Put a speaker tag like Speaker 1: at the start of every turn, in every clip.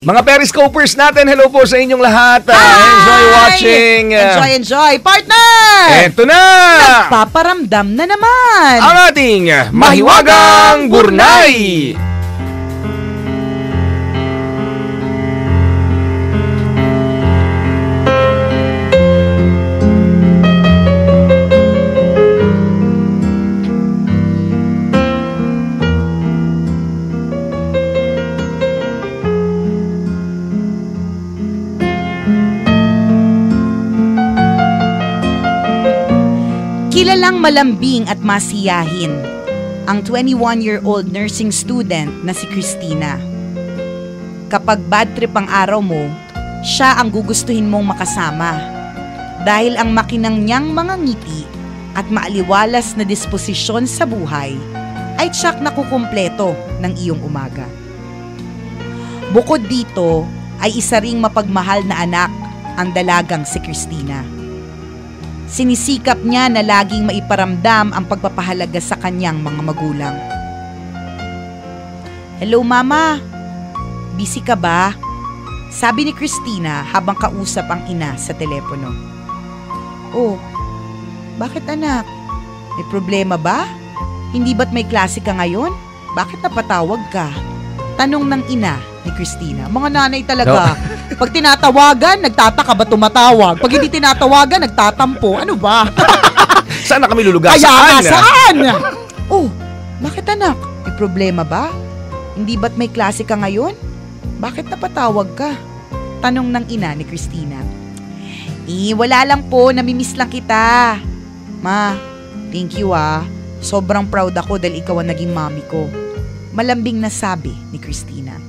Speaker 1: Mga Periscopers natin, hello po sa inyong lahat. Enjoy watching.
Speaker 2: Enjoy. Partner!
Speaker 1: Eto na!
Speaker 2: Nagpaparamdam na naman.
Speaker 1: Ang ating Mahiwagang Gurnay.
Speaker 2: Kilalang malambing at masiyahin ang 21-year-old nursing student na si Christina. Kapag bad trip ang araw mo, siya ang gugustuhin mong makasama dahil ang makinang niyang mga ngiti at maaliwalas na disposisyon sa buhay ay tiyak na kukumpleto ng iyong umaga. Bukod dito ay isa ring mapagmahal na anak ang dalagang si Christina. Sinisikap niya na laging maiparamdam ang pagpapahalaga sa kanyang mga magulang. Hello mama, busy ka ba? Sabi ni Christina habang kausap ang ina sa telepono. Oh, bakit anak? May problema ba? Hindi ba't may klase ka ngayon? Bakit napatawag ka? Tanong ng ina ni Christina. Mga nanay talaga. No. Pag tinatawagan, nagtataka ba tumatawag? Pag hindi tinatawagan, nagtatampo. Ano ba?
Speaker 1: Saan na kami lulugar?
Speaker 2: Saan? Oh, bakit anak? May problema ba? Hindi ba't may klase ka ngayon? Bakit napatawag ka? Tanong ng ina ni Christina. Wala lang po. Namimiss lang kita. Ma, thank you ah. Sobrang proud ako dahil ikaw ang naging mami ko. Malambing na sabi ni Christina.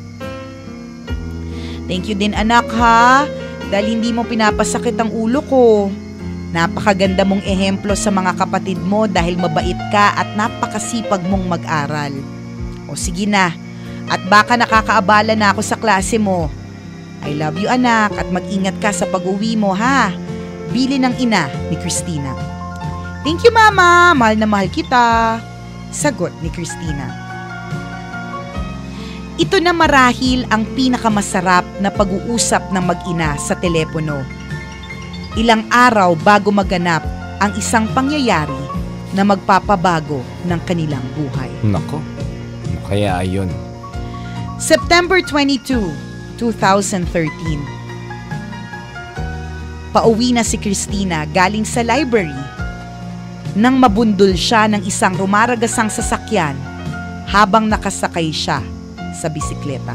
Speaker 2: Thank you din anak ha, dahil hindi mo pinapasakit ang ulo ko. Napakaganda mong ehemplo sa mga kapatid mo dahil mabait ka at napakasipag mong mag-aral. O sige na, at baka nakakaabala na ako sa klase mo. I love you anak at mag-ingat ka sa pag-uwi mo ha. Bili ng ina ni Christina. Thank you mama, mahal na mahal kita. Sagot ni Christina. Ito na marahil ang pinakamasarap na pag-uusap ng mag-ina sa telepono. Ilang araw bago maganap ang isang pangyayari na magpapabago ng kanilang buhay.
Speaker 1: Nako, kaya ayun.
Speaker 2: September 22, 2013. Pauwi na si Christina galing sa library nang mabundol siya ng isang rumaragasang sasakyan habang nakasakay siya sa bisikleta.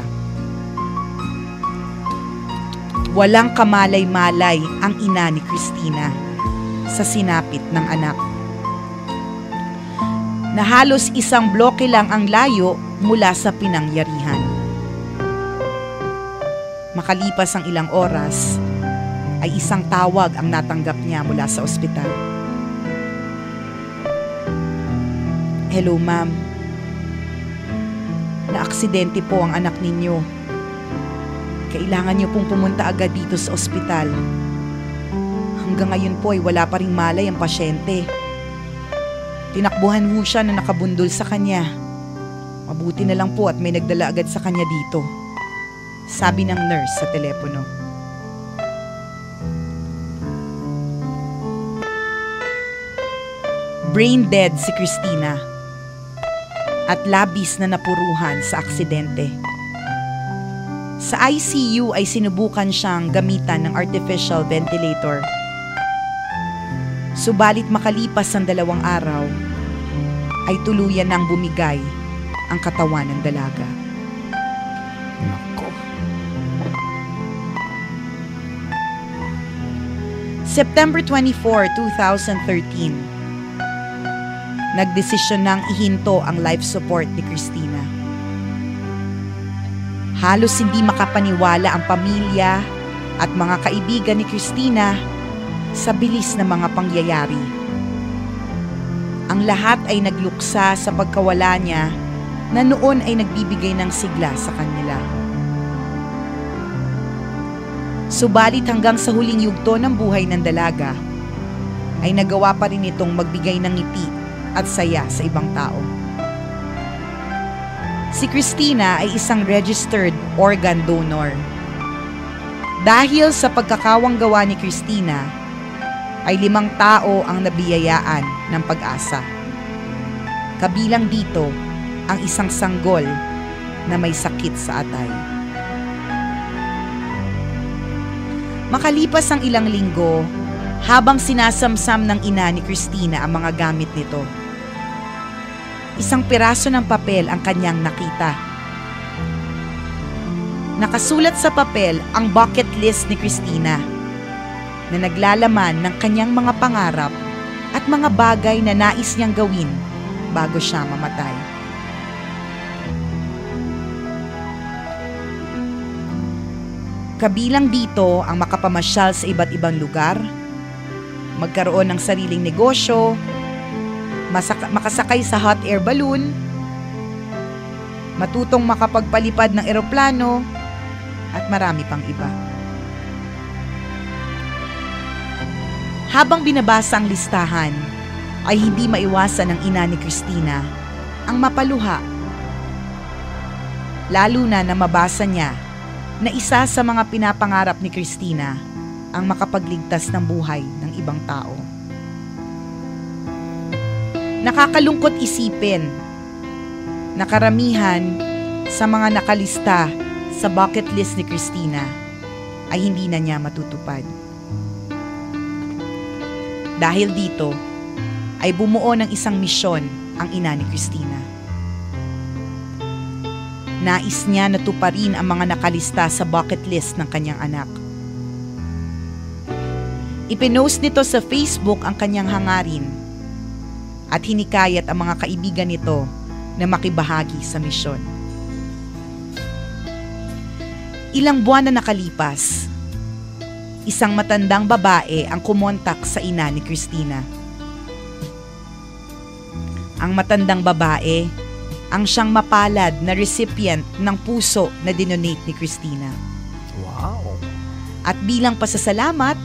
Speaker 2: Walang kamalay-malay ang ina ni Christina sa sinapit ng anak. Na halos isang bloke lang ang layo mula sa pinangyarihan. Makalipas ang ilang oras, ay isang tawag ang natanggap niya mula sa ospital. Hello ma'am. Na-aksidente po ang anak ninyo. Kailangan niyo pong pumunta agad dito sa ospital. Hanggang ngayon po ay wala pa ring malay ang pasyente. Tinakbuhan ho siya na nakabundol sa kanya. Mabuti na lang po at may nagdala agad sa kanya dito. Sabi ng nurse sa telepono. Brain dead si Christina at labis na napuruhan sa aksidente. Sa ICU ay sinubukan siyang gamitan ng artificial ventilator. Subalit makalipas ang 2 araw, ay tuluyan nang bumigay ang katawan ng dalaga.
Speaker 1: Nako.
Speaker 2: September 24, 2013. Nagdesisyon nang ihinto ang life support ni Christina. Halos hindi makapaniwala ang pamilya at mga kaibigan ni Christina sa bilis na mga pangyayari. Ang lahat ay nagluksa sa pagkawala niya na noon ay nagbibigay ng sigla sa kanila. Subalit hanggang sa huling yugto ng buhay ng dalaga, ay nagawa pa rin itong magbigay ng ngiti at saya sa ibang tao. Si Christina ay isang registered organ donor. Dahil sa pagkakawanggawa ni Christina, ay 5 tao ang nabiyayaan ng pag-asa. Kabilang dito ang isang sanggol na may sakit sa atay. Makalipas ang ilang linggo, habang sinasamsam ng ina ni Christina ang mga gamit nito, isang piraso ng papel ang kanyang nakita. Nakasulat sa papel ang bucket list ni Christina na naglalaman ng kanyang mga pangarap at mga bagay na nais niyang gawin bago siya mamatay. Kabilang dito ang makapamasyal sa iba't ibang lugar, magkaroon ng sariling negosyo, makasakay sa hot air balloon, matutong makapagpalipad ng eroplano, at marami pang iba. Habang binabasa ang listahan, ay hindi maiwasan ng ina ni Christina ang mapaluha. Lalo na mabasa niya na isa sa mga pinapangarap ni Christina ang makapagligtas ng buhay ng ibang tao. Nakakalungkot isipin na karamihan sa mga nakalista sa bucket list ni Christina ay hindi na niya matutupad. Dahil dito, ay bumuo ng isang misyon ang ina ni Christina. Nais niya na tuparin ang mga nakalista sa bucket list ng kanyang anak. Ipinost nito sa Facebook ang kanyang hangarin at hinikayat ang mga kaibigan nito na makibahagi sa misyon. Ilang buwan na nakalipas, isang matandang babae ang kumontak sa ina ni Christina. Ang matandang babae ang siyang mapalad na recipient ng puso na dinonate ni Christina.
Speaker 1: Wow!
Speaker 2: At bilang pasasalamat,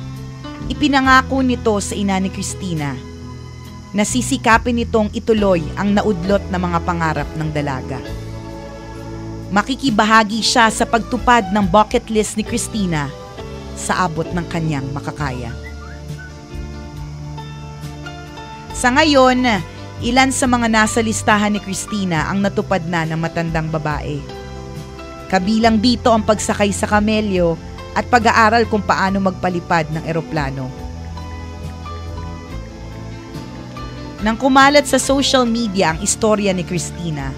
Speaker 2: ipinangako nito sa ina ni Christina na sisikapin nitong ituloy ang naudlot na mga pangarap ng dalaga. Makikibahagi siya sa pagtupad ng bucket list ni Christina sa abot ng kanyang makakaya. Sa ngayon, ilan sa mga nasa listahan ni Christina ang natupad na ng matandang babae. Kabilang dito ang pagsakay sa kamelyo at pag-aaral kung paano magpalipad ng eroplano. Nang kumalat sa social media ang istorya ni Christina,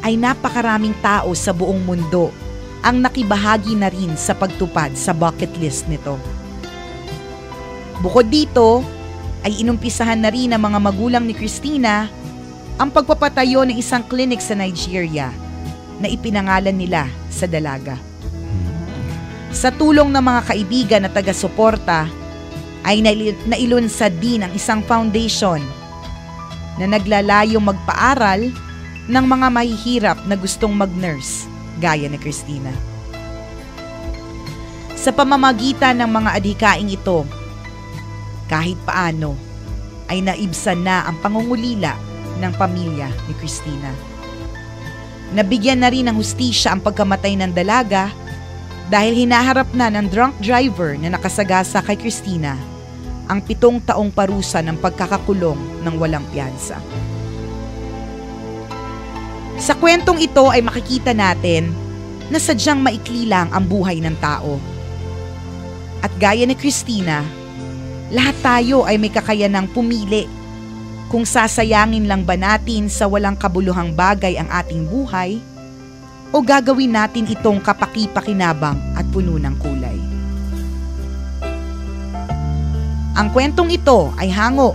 Speaker 2: ay napakaraming tao sa buong mundo ang nakibahagi na rin sa pagtupad sa bucket list nito. Bukod dito, ay inumpisahan na rin ng mga magulang ni Christina ang pagpapatayo ng isang clinic sa Nigeria na ipinangalan nila sa dalaga. Sa tulong ng mga kaibigan na taga-suporta, ay nailunsad din ang isang foundation na naglalayong magpaaral ng mga mahihirap na gustong mag-nurse gaya ni Christina. Sa pamamagitan ng mga adhikaing ito, kahit paano ay naibsan na ang pangungulila ng pamilya ni Christina. Nabigyan na rin ng hustisya ang pagkamatay ng dalaga dahil hinaharap na ng drunk driver na nakasagasa kay Christina ang 7 taong parusa ng pagkakakulong ng walang piyansa. Sa kwentong ito ay makikita natin na sadyang maikli lang ang buhay ng tao. At gaya ni Christina, lahat tayo ay may kakayanang pumili kung sasayangin lang ba natin sa walang kabuluhang bagay ang ating buhay o gagawin natin itong kapaki-pakinabang at puno ng kulay. Ang kwentong ito ay hango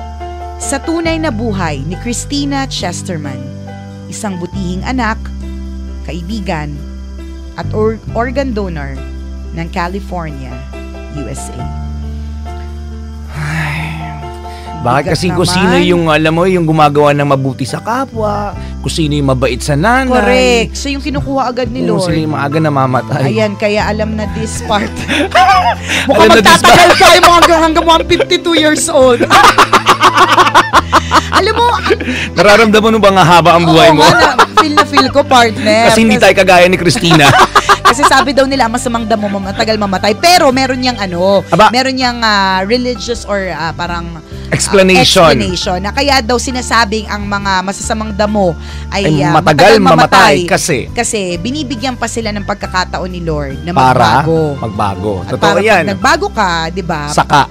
Speaker 2: sa tunay na buhay ni Christina Chesterman, isang butihing anak, kaibigan, at organ donor ng California, USA.
Speaker 1: Bakit kasi kung sino yung, alam mo, yung gumagawa ng mabuti sa kapwa, kung sino yung mabait sa nanay.
Speaker 2: Correct. So yung kinukuha agad ni Lord.
Speaker 1: Sila yung maaga namamatay.
Speaker 2: Ayan, kaya alam na this part. Mukhang magtatagal tayo hanggang 152 years old. Alam mo,
Speaker 1: nararamdaman mo ba nga haba ang buhay mo?
Speaker 2: na feel ko, partner.
Speaker 1: Kasi hindi tayo kagaya ni Christina.
Speaker 2: Kasi sabi daw nila, masamang damo, matagal mamatay. Pero meron niyang meron niyang religious or parang
Speaker 1: explanation
Speaker 2: na kaya daw sinasabing ang mga masasamang damo ay
Speaker 1: matagal mamatay kasi
Speaker 2: binibigyan pa sila ng pagkakataon ni Lord na
Speaker 1: para
Speaker 2: magbago. At
Speaker 1: Totoo yan.
Speaker 2: Pag nagbago ka, 'di ba?
Speaker 1: Saka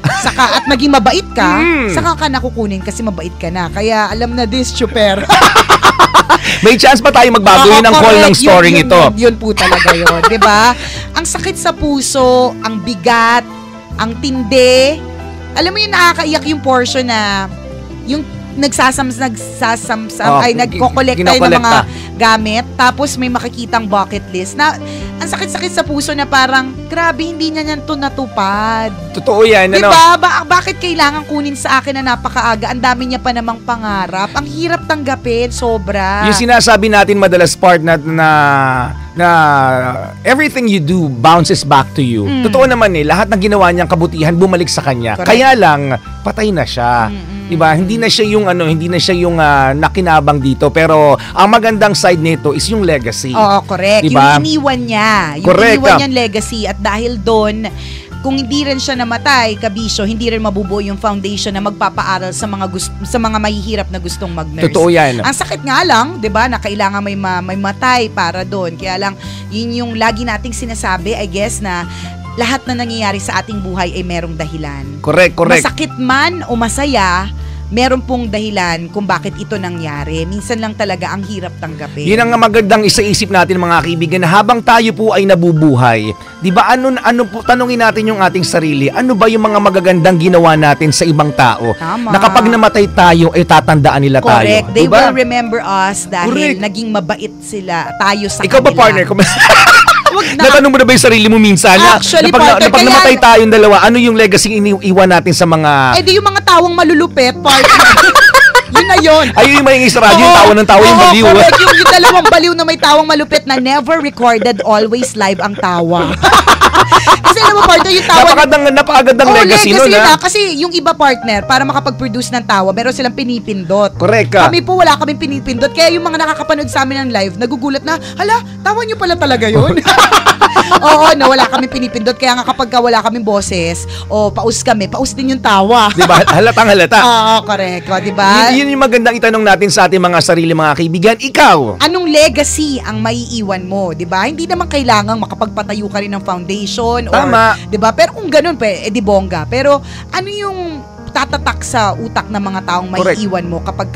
Speaker 2: at maging mabait ka, saka ka nakukunin kasi mabait ka na. Kaya alam na this, chuper.
Speaker 1: May chance pa tayo magbago. Yun ang call ng story ito.
Speaker 2: Yun po talaga yun. 'Di ba? Ang sakit sa puso, ang bigat, ang tindi. Alam mo yung nakakaiyak yung portion na yung nagko-collect tayo ng mga gamit, tapos may makikitang bucket list na ang sakit-sakit sa puso na parang grabe, hindi niya yan to natupad.
Speaker 1: Totoo yan.
Speaker 2: Diba? Bakit kailangan kunin sa akin na napakaaga? Ang dami niya pa namang pangarap. Ang hirap tanggapin, sobra.
Speaker 1: Yung sinasabi natin madalas part na everything you do bounces back to you. Totoo naman lahat ng ginawa niyang kabutihan bumalik sa kanya. Correct. Kaya lang patay na siya. Diba? Hindi na siya yung nakinabang dito, pero ang magandang side nito is yung legacy.
Speaker 2: Oo, correct.
Speaker 1: Diba?
Speaker 2: Yung iniwan niya. Yung iniwan niyang legacy, at dahil doon, kung hindi rin siya namatay, kabisyo, hindi rin mabubuo yung foundation na magpapaaral sa mga mahihirap na gustong mag-nurse.
Speaker 1: Totoo yan.
Speaker 2: Ang sakit nga lang, 'di ba, na kailangan may matay para doon. Kaya lang, yun yung lagi nating sinasabi, I guess, na lahat na nangyayari sa ating buhay ay merong dahilan.
Speaker 1: Correct.
Speaker 2: Masakit man o masaya, meron pong dahilan kung bakit ito nangyari. Minsan lang talaga ang hirap tanggapin.
Speaker 1: Yun ang magandang isaisip natin, mga kaibigan, na habang tayo po ay nabubuhay, di ba ano po, tanungin natin yung ating sarili, ano ba yung mga magagandang ginawa natin sa ibang tao?
Speaker 2: Tama.
Speaker 1: Na kapag namatay tayo, ay tatandaan nila tayo.
Speaker 2: Correct. They
Speaker 1: diba?
Speaker 2: will remember us dahil naging mabait tayo sa
Speaker 1: Ikaw
Speaker 2: kanila.
Speaker 1: Ikaw ba, partner? Natanong mo na ba yung sarili mo minsan?
Speaker 2: Actually,
Speaker 1: na pag namatay tayong dalawa, ano yung legacy iwan natin sa mga...
Speaker 2: di yung mga tawang malulupit, partner. Yun na yun.
Speaker 1: Ayun yung may sa radyo, yung tawa ng tawa, yung baliw.
Speaker 2: Correct. Yung dalawang baliw na may tawang malupit na never recorded, always live ang tawa. Kasi alam mo, partner, yung tawa...
Speaker 1: Napakagandang legacy nun, ha?
Speaker 2: Kasi yung iba, partner, para makapag-produce ng tawa, meron silang pinipindot.
Speaker 1: Correct ka.
Speaker 2: Kami po, wala kaming pinipindot. Kaya yung mga nakakapanood sa amin ng live, nagugulat na, hala, tawa nyo pala talaga yun. Oo, wala kaming pinipindot. Kaya nga kapag wala kaming boses, paus kami, paus din yung tawa.
Speaker 1: Diba? Halatang halata.
Speaker 2: Oo, correct. Diba?
Speaker 1: Yun yung magandang itanong natin sa ating mga sarili, mga kaibigan. Ikaw,
Speaker 2: anong legacy ang maiiwan mo? Diba? Hindi naman kailangang makapagpatayo ka rin ng foundation.
Speaker 1: Tama.
Speaker 2: Diba? Pero kung ganun, di bongga. Pero ano yung tatatak sa utak ng mga taong maiiwan mo kapag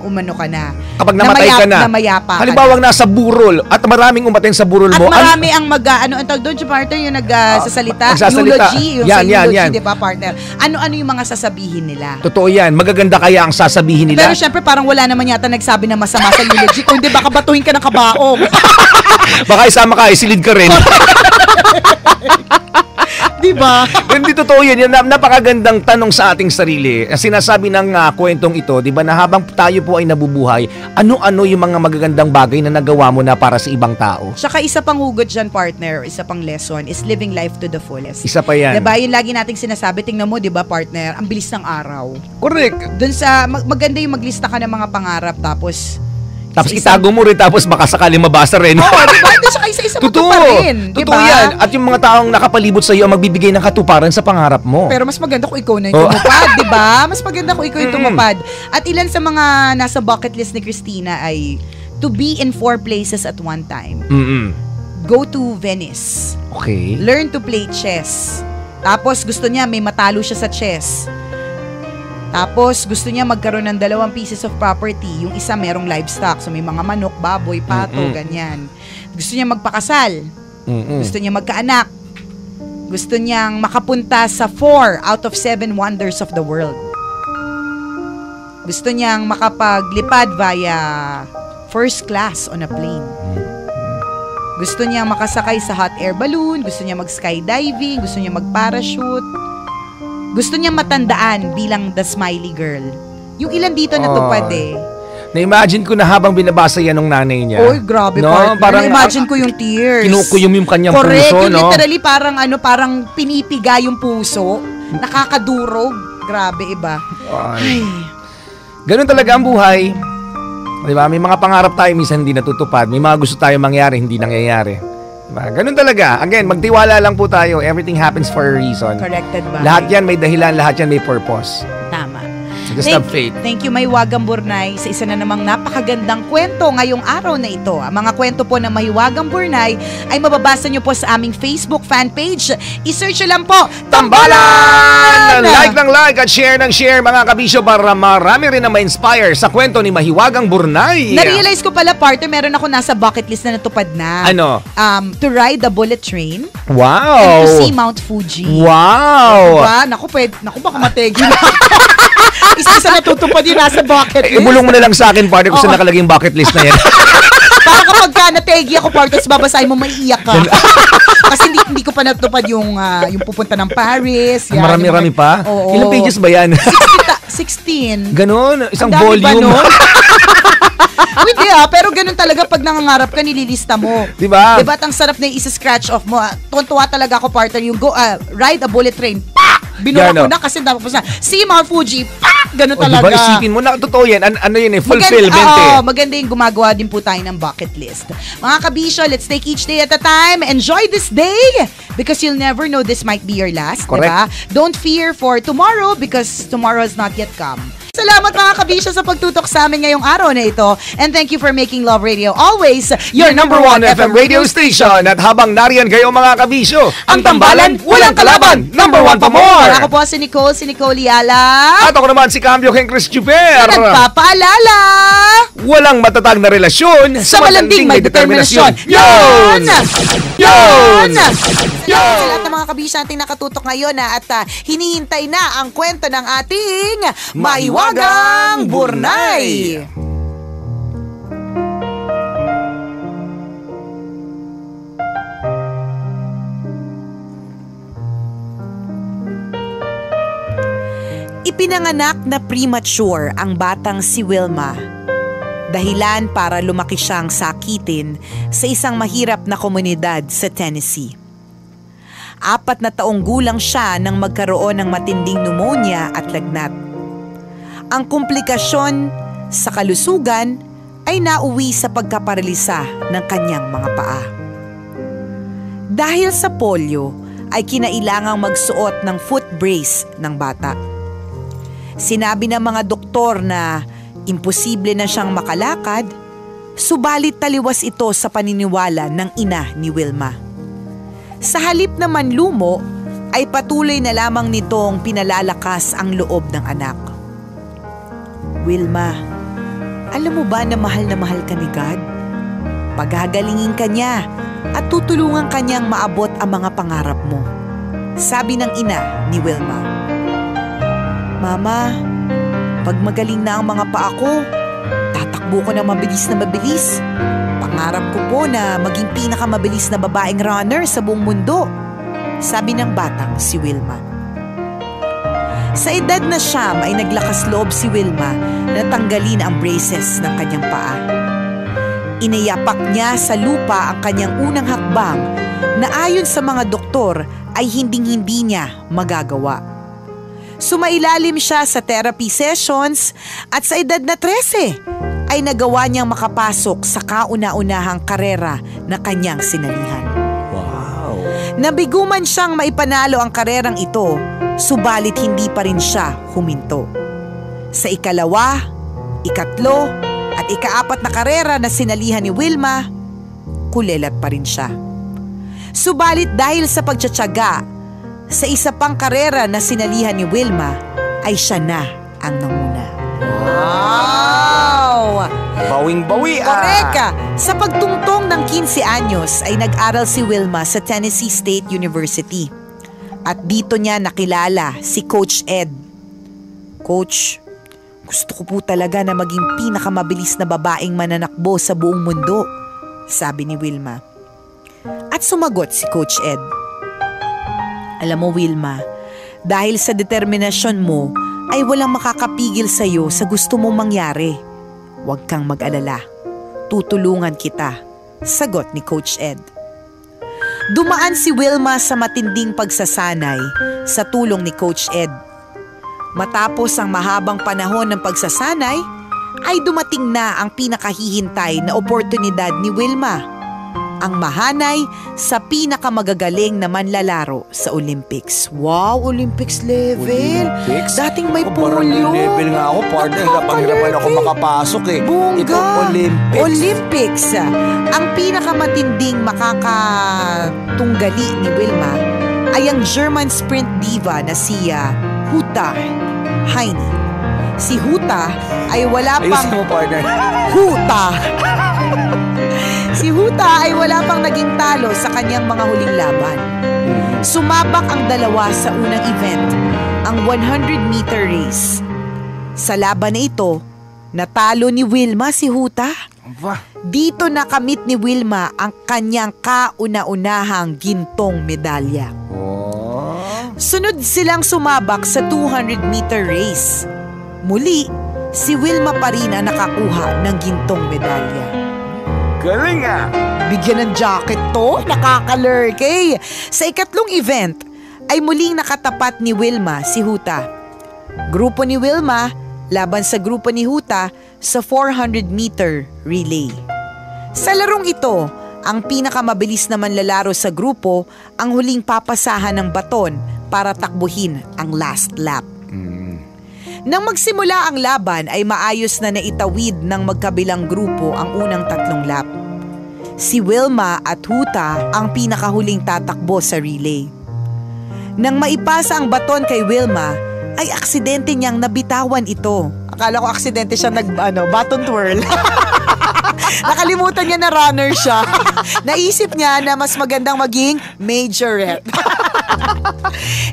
Speaker 2: umano ka na?
Speaker 1: Kapag namatay ka na.
Speaker 2: Namayapa
Speaker 1: halimbawa, nasa burol at maraming umaten sa burol mo.
Speaker 2: At marami ang ang tawag doon, partner, yung nagsasalita. Eulogy. Yung
Speaker 1: yan.
Speaker 2: Diba, partner? Ano yung mga sasabihin nila?
Speaker 1: Totoo yan. Magaganda kaya ang sasabihin nila.
Speaker 2: Pero syempre, parang wala naman yata nagsabi na masama sa eulogy. Kung hindi, baka batuhin ka ng kabaong.
Speaker 1: Baka isama ka, isilid ka rin.
Speaker 2: Diba?
Speaker 1: Hindi totoo yan. Napakagandang tanong sa ating sarili. Sinasabi ng kwentong ito, diba, na habang tayo po ay nabubuhay, ano-ano yung mga magagandang bagay na nagawa mo na para sa ibang tao?
Speaker 2: Tsaka isa pang hugot dyan, partner, isa pang lesson is living life to the fullest.
Speaker 1: Isa pa yan.
Speaker 2: Diba? Yung lagi nating sinasabi, tingnan mo, diba, partner, ang bilis ng araw.
Speaker 1: Correct.
Speaker 2: Dun sa, maganda yung maglista ka ng mga pangarap, tapos
Speaker 1: itago mo rin, tapos baka sakali mabasa rin.
Speaker 2: Oo, diba? Tsaka isa-isa mo pa rin.
Speaker 1: Totoo yan. At yung mga taong nakapalibot sa iyo ang magbibigay ng katuparan sa pangarap mo.
Speaker 2: Pero mas maganda kung ikaw na yung tumupad, diba? Mas maganda kung ikaw yung tumupad. At ilan sa mga nasa bucket list ni Christina ay to be in 4 places at one time. Go to Venice.
Speaker 1: Okay.
Speaker 2: Learn to play chess. Tapos gusto niya may matalo siya sa chess. Tapos, gusto niya magkaroon ng 2 pieces of property. Yung isa merong livestock. So, may mga manok, baboy, pato, ganyan. Gusto niya magpakasal. Gusto niya magkaanak. Gusto niyang makapunta sa 4 out of 7 wonders of the world. Gusto niyang makapaglipad via first class on a plane. Gusto niyang makasakay sa hot air balloon. Gusto niya mag-skydiving. Gusto niya mag-parachute. Gusto niya matandaan bilang the smiley girl. Yung ilan dito natupad
Speaker 1: Na-imagine ko na habang binabasa yan ng nanay niya.
Speaker 2: Oy, grabe, partner. Parang na-imagine ko yung tears.
Speaker 1: Kinukuyom yung kanyang
Speaker 2: correct,
Speaker 1: puso,
Speaker 2: yung literally parang pinipiga yung puso. Nakakadurog. Grabe, iba.
Speaker 1: Ay. Ganun talaga ang buhay. Diba? May mga pangarap tayo minsan hindi natutupad. May mga gusto tayo mangyari, hindi nangyayari. Diba? Ganun talaga. Again, magtiwala lang po tayo. Everything happens for a reason.
Speaker 2: Corrected ba?
Speaker 1: Lahat yan may dahilan, lahat yan may purpose.
Speaker 2: Tama.
Speaker 1: Just have faith.
Speaker 2: Thank you, Mahiwagang Burnay, sa isa na namang napakagandang kwento ngayong araw na ito. Ang mga kwento po ng Mahiwagang Burnay ay mababasa nyo po sa aming Facebook fan page. I-search nyo lang po, Tambalan!
Speaker 1: Like at share ng share mga kabisyo para marami rin na ma-inspire sa kwento ni Mahiwagang Burnay.
Speaker 2: Na-realize ko pala, partner, meron ako nasa bucket list na natupad na.
Speaker 1: Ano?
Speaker 2: To ride the bullet train.
Speaker 1: Wow!
Speaker 2: And to see Mount Fuji.
Speaker 1: Wow!
Speaker 2: Diba? Naku, baka mategi na. Isa natutupad yun nasa bucket list.
Speaker 1: Ibulong mo na lang sa akin, partner, kung saan nakalagay yung bucket list na yan.
Speaker 2: Para kapag ka nategi ako, partner, babasahin mo, maiiyak ka. Kasi hindi ko pa natupad yung pupunta ng Paris. Yan,
Speaker 1: Marami-rami pa?
Speaker 2: Oo.
Speaker 1: Ilang pages ba yan?
Speaker 2: 16.
Speaker 1: Ganon? Isang
Speaker 2: Ang dami
Speaker 1: volume?
Speaker 2: ba nun? Hindi pero ganun talaga pag nangangarap ka, nililista mo.
Speaker 1: Diba?
Speaker 2: Diba? At ang sarap na i-scratch off mo. Tuwa talaga ako, partner, yung ride a bullet train. Binuha ko na kasi dapat po sa see Mount Fuji. Ganun talaga.
Speaker 1: Diba? Isipin mo na, totoo yan. Ano yun fulfillment
Speaker 2: maganda yung gumagawa din po tayo ng bucket list. Mga kabisyo, let's take each day at a time. Enjoy this day because you'll never know this might be your last.
Speaker 1: Correct.
Speaker 2: Diba? Don't fear for tomorrow because tomorrow has not yet come. Salamat mga kabisyo sa pagtutok sa amin ngayong araw na ito. And thank you for making Love Radio always
Speaker 1: your number one FM radio station. At habang nariyan kayo mga kabisyo, ang tambalan, walang kalaban. Number one pa more.
Speaker 2: Ako po si Nicole Yala.
Speaker 1: At ako naman si Cambio King Chris Juper.
Speaker 2: Nagpapaalala.
Speaker 1: Walang matatag na relasyon
Speaker 2: sa malanding may determinasyon.
Speaker 1: Yun! Yun!
Speaker 2: Sa lahat ng mga kabisyo nating nakatutok ngayon at hinihintay na ang kwento ng ating Mahiwagang Burnay. Ipinanganak na premature ang batang si Wilma. Dahilan para lumaki siyang sakitin sa isang mahirap na komunidad sa Tennessee. 4 na taong gulang siya nang magkaroon ng matinding pneumonia at lagnat. Ang komplikasyon sa kalusugan ay nauwi sa pagkaparalisa ng kanyang mga paa. Dahil sa polio ay kinailangang magsuot ng foot brace ng bata. Sinabi ng mga doktor na imposible na siyang makalakad, subalit taliwas ito sa paniniwala ng ina ni Wilma. Sa halip na manlumo, ay patuloy na lamang nitong pinalalakas ang loob ng anak. Wilma, alam mo ba na mahal ka ni God? Pagagalingin ka niya at tutulungan ka niyang maabot ang mga pangarap mo. Sabi ng ina ni Wilma. Mama, pag magaling na ang mga paa ko, tatakbo ko na mabilis. Pangarap ko po na maging pinakamabilis na babaeng runner sa buong mundo. Sabi ng batang si Wilma. Sa edad na siyam ay naglakas loob si Wilma na tanggalin ang braces ng kanyang paa. Inayapak niya sa lupa ang kanyang unang hakbang na ayon sa mga doktor ay hinding-hindi niya magagawa. Sumailalim siya sa therapy sessions at sa edad na 13 ay nagawa niyang makapasok sa kauna-unahang karera na kanyang sinalihan.
Speaker 1: Wow!
Speaker 2: Nabiguman siyang maipanalo ang karerang ito, subalit hindi pa rin siya huminto. Sa ikalawa, ikatlo at ika-4 na karera na sinalihan ni Wilma, kulelat pa rin siya. Subalit dahil sa pagtsatsaga, sa isa pang karera na sinalihan ni Wilma ay siya na ang nanguna. Wow!
Speaker 1: Bawing-bawi
Speaker 2: Koreka! Sa pagtungtong ng 15 anyos ay nag-aral si Wilma sa Tennessee State University. At dito niya nakilala si Coach Ed. Coach, gusto ko po talaga na maging pinakamabilis na babaeng mananakbo sa buong mundo, sabi ni Wilma. At sumagot si Coach Ed. Alam mo Wilma, dahil sa determinasyon mo ay walang makakapigil sa iyo sa gusto mong mangyari. Huwag kang mag-alala. Tutulungan kita, sagot ni Coach Ed. Dumaan si Wilma sa matinding pagsasanay sa tulong ni Coach Ed. Matapos ang mahabang panahon ng pagsasanay, ay dumating na ang pinakahihintay na oportunidad ni Wilma. Ang mahanay sa pinakamagagaling na manlalaro sa Olympics. Wow, Olympics level.
Speaker 3: Olympics?
Speaker 2: Dating may
Speaker 3: Parang
Speaker 2: polio.
Speaker 3: level nga ako, partner. Hirapan ako makapasok eh.
Speaker 2: Bongga.
Speaker 3: Ito, Olympics.
Speaker 2: Olympics. Ang pinakamatinding makakatunggali ni Wilma ay ang German sprint diva na si Huta Heine. Si Huta ay wala pang...
Speaker 3: Ayos mo, partner.
Speaker 2: Huta! Si Huta ay wala pang naging talo sa kanyang mga huling laban. Sumabak ang dalawa sa unang event, ang 100-meter race. Sa laban na ito, natalo ni Wilma si Huta. Dito nakamit ni Wilma ang kanyang kauna-unahang gintong medalya. Sunod silang sumabak sa 200-meter race. Muli, si Wilma pa rin ang nakakuha ng gintong medalya.
Speaker 1: Galing ah!
Speaker 2: Bigyan ng jacket to, nakakalurkay. Sa ikatlong event, ay muling nakatapat ni Wilma si Huta. Grupo ni Wilma laban sa grupo ni Huta sa 400-meter relay. Sa larong ito, ang pinakamabilis na manlalaro sa grupo ang huling papasahan ng baton para takbuhin ang last lap. Nang magsimula ang laban ay maayos na naitawid ng magkabilang grupo ang unang 3 lap. Si Wilma at Huta ang pinakahuling tatakbo sa relay. Nang maipasa ang baton kay Wilma, ay aksidente niyang nabitawan ito. Akala ko aksidente siya baton twirl. Nakalimutan niya na runner siya. Naisip niya na mas magandang maging majorette.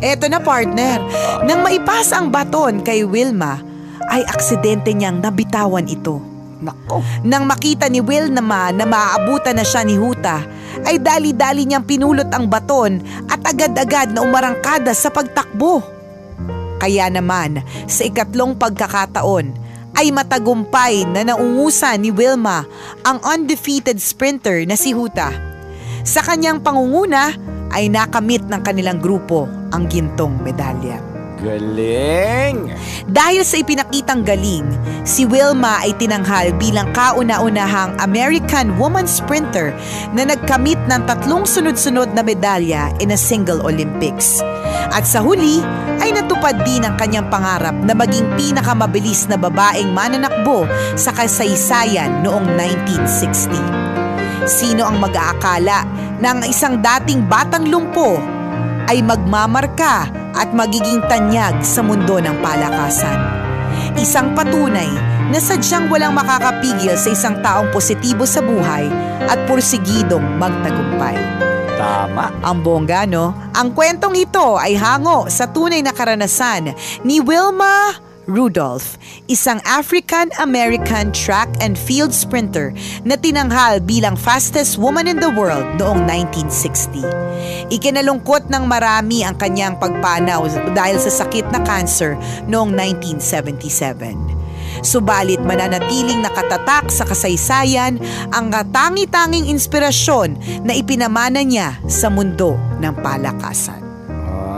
Speaker 2: Eto na, partner. Nang maipasa ang baton kay Wilma, ay aksidente niyang nabitawan ito.
Speaker 3: Nako.
Speaker 2: Nang makita ni Wilma na maaabutan na siya ni Huta, ay dali-dali niyang pinulot ang baton at agad-agad na umarangkada sa pagtakbo. Kaya naman, sa ikatlong pagkakataon, ay matagumpay na naungusan ni Wilma ang undefeated sprinter na si Huta. Sa kanyang pangunguna ay nakamit ng kanilang grupo ang gintong medalya.
Speaker 1: Galing!
Speaker 2: Dahil sa ipinakitang galing, si Wilma ay tinanghal bilang kauna-unahang American woman sprinter na nagkamit ng 3 sunod-sunod na medalya in a single Olympics. At sa huli ay natupad din ang kanyang pangarap na maging pinakamabilis na babaeng mananakbo sa kasaysayan noong 1960. Sino ang mag-aakala na ang isang dating batang lumpo ay magmamarka at magiging tanyag sa mundo ng palakasan. Isang patunay na sadyang walang makakapigil sa isang taong positibo sa buhay at pursigidong magtagumpay.
Speaker 1: Tama.
Speaker 2: Ang bongga, no? Ang kwentong ito ay hango sa tunay na karanasan ni Wilma Rudolph, isang African-American track and field sprinter na tinanghal bilang fastest woman in the world noong 1960. Ikinalungkot ng marami ang kanyang pagpanaw dahil sa sakit na cancer noong 1977. Subalit mananatiling nakatatak sa kasaysayan ang katangi-tanging inspirasyon na ipinamana niya sa mundo ng palakasan.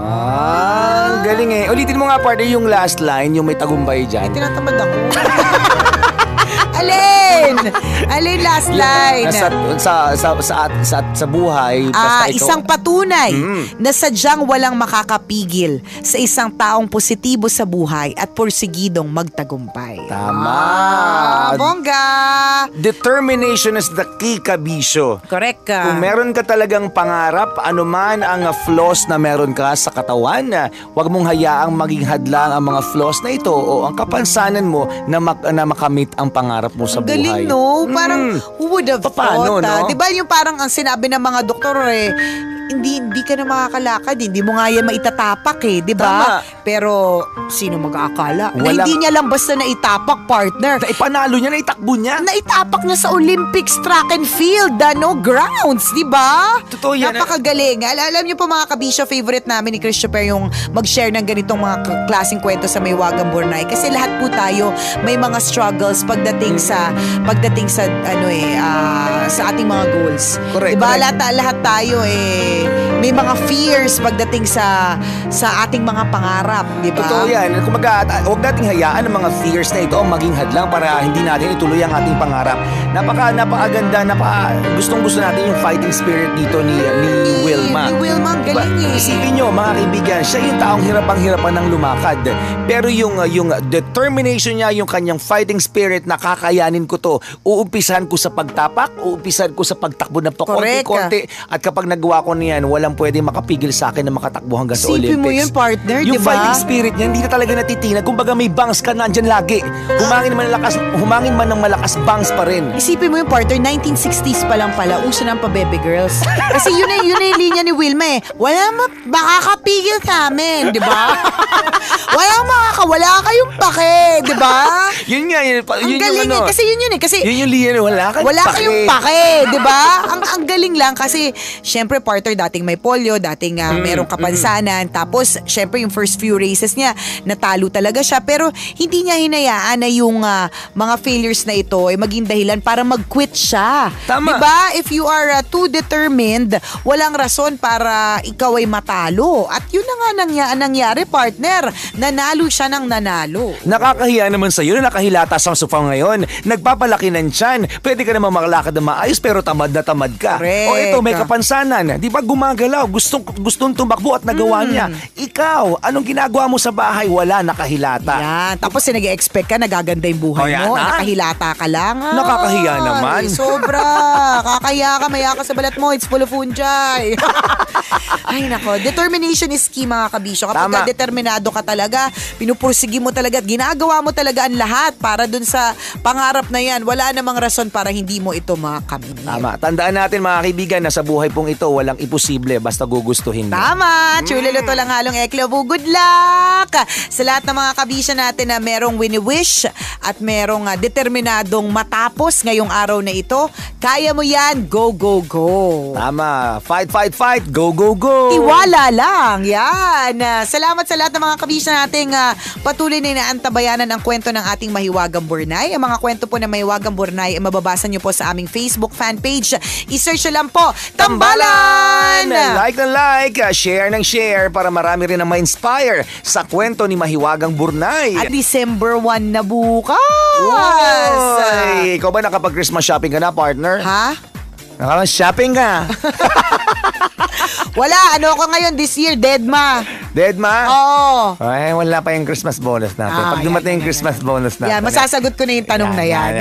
Speaker 1: Ang galing eh. Ulitin mo nga, partner, yung last line, yung may tagumpay dyan.
Speaker 2: Tinatamad ako. Alin? Alin last line?
Speaker 1: Sa buhay, basta ikaw.
Speaker 2: Isang patunay na sadyang walang makakapigil sa isang taong positibo sa buhay at porsigidong magtagumpay.
Speaker 1: Tama.
Speaker 2: Bongga!
Speaker 1: Determination is the key, kabisyo.
Speaker 2: Correct ka.
Speaker 1: Kung meron ka talagang pangarap, anuman ang flaws na meron ka sa katawan, huwag mong hayaang maging hadlang ang mga flaws na ito o ang kapansanan mo na makamit ang pangarap mo sa buhay.
Speaker 2: Galing, no? Parang, who would have
Speaker 1: Paano,
Speaker 2: thought,
Speaker 1: no?
Speaker 2: Diba yung parang ang sinabi ng mga doktor hindi ka na makakalakad, hindi mo nga yan maitatapak diba?
Speaker 1: Tama.
Speaker 2: Pero, sino mag-aakala? Na
Speaker 1: Walang-
Speaker 2: hindi niya lang basta naitapak, partner.
Speaker 1: Ipanalo niya, naitakbo niya.
Speaker 2: Naitapak niya sa Olympics track and field, grounds, di ba?
Speaker 1: Totoo yan.
Speaker 2: Napakagaling. Alam niyo po mga kabisyo, favorite namin ni Christopher yung mag-share ng ganitong mga klaseng kwento sa Maywagang Burnay. Kasi lahat po tayo may mga struggles pagdating sa sa ating mga goals.
Speaker 1: Correct,
Speaker 2: Diba?
Speaker 1: correct.
Speaker 2: Lahat tayo may mga fears pagdating sa ating mga pangarap, di ba?
Speaker 1: Totoo yan. Kumaga, huwag nating hayaan ang mga fears na ito maging hadlang para hindi natin ituloy ang ating pangarap. Napakaganda, gustong-gusto natin yung fighting spirit dito ni Wilma.
Speaker 2: Ni Wilma, ang galing eh.
Speaker 1: Isipin nyo, mga kaibigan, siya yung taong hirapang-hirapan ng lumakad. Pero yung determination niya, yung kanyang fighting spirit na kakayanin ko to, uumpisahan ko sa pagtapak, uumpisahan ko sa pagtakbo ng pakonti-konti. At kapag nagawa ko niyan, walang pwede makapigil sa akin na makatakbo hanggang sa Olympics.
Speaker 2: Isipin mo yun, partner,
Speaker 1: yung
Speaker 2: di ba?
Speaker 1: fighting spirit niya, hindi na talaga natitinag. Kumbaga may bangs ka nandyan lagi. Humangin man ng malakas, bangs pa rin.
Speaker 2: Isipin mo yung partner, 1960s pa lang pala, uso ng pa-baby girls. Kasi yun yung linya ni Wilma eh. Wala makakapigil sa amin, di ba? Wala kayong pake, di ba?
Speaker 1: Yun nga, yun
Speaker 2: galing
Speaker 1: yung
Speaker 2: kasi yun eh. Kasi
Speaker 1: yun yung linya, wala
Speaker 2: kayong pake, di ba? Ang galing lang kasi, syempre partner, dating may polio, dating merong kapansanan, tapos syempre yung first few races niya, natalo talaga siya, pero hindi niya hinayaan na yung mga failures na ito ay maging dahilan para mag-quit siya.
Speaker 1: Tama.
Speaker 2: Diba? If you are too determined, walang rason para ikaw ay matalo. At yun na nga nangyari, partner. Nanalo siya ng nanalo.
Speaker 1: Nakakahiya naman sa'yo na nakahilata sa sofa ngayon. Nagpapalaki ng tiyan. Pwede ka naman makalakad na maayos pero tamad na tamad ka.
Speaker 2: Correct.
Speaker 1: O ito, may kapansanan. Di ba gumagalaw? Gustong tumakbo at nagawa niya. Ikaw, anong ginagawa mo sa bahay? Wala, nakahilata.
Speaker 2: Yan. Tapos nag-expect ka, nagaganda yung buhay mo. Nakahilata ka lang.
Speaker 1: Nakakahiya naman.
Speaker 2: Sobra. Kakahiya ka, maya ka sa balat mo. It's full of fungi. Ay nako, determination is key mga kabisyo. Kapag determinado ka talaga, pinupursigi mo talaga at ginagawa mo talaga ang lahat para dun sa pangarap na yan. Wala namang rason para hindi mo ito makamit.
Speaker 1: Tama. Tandaan natin mga kaibigan na sa buhay pong ito, walang imposible basta gugustuhin mo.
Speaker 2: Tama. Chulilo to lang halong eklo. Good luck sa lahat ng mga kabisyo natin na merong wini-wish at merong determinadong matapos ngayong araw na ito. Kaya mo yan. Go, go, go.
Speaker 1: Tama. Fight, fight, fight. Go, go, go.
Speaker 2: Tiwala lang. Yan. Salamat sa lahat ng mga kabisyo nating patuloy na inaantabayanan ang kwento ng ating Mahiwagang Burnay. Ang mga kwento po ng Mahiwagang Burnay ay mababasa nyo po sa aming Facebook fan page. I-search lang po, Tambalan!
Speaker 1: Like na like, share ng share para marami rin ang ma-inspire sa kwento ni Mahiwagang Burnay.
Speaker 2: At December 1 na bukas.
Speaker 1: Uy! Ikaw ba nakapag-Christmas shopping ka na, partner?
Speaker 2: Ha?
Speaker 1: Nakapag-shopping ka?
Speaker 2: Wala. Ano ako ngayon this year? Deadma.
Speaker 1: Deadma?
Speaker 2: Oo.
Speaker 1: Ay, wala pa yung Christmas bonus natin. Pag dumating yung Christmas bonus natin.
Speaker 2: Yan, masasagot ko na yung tanong na yan.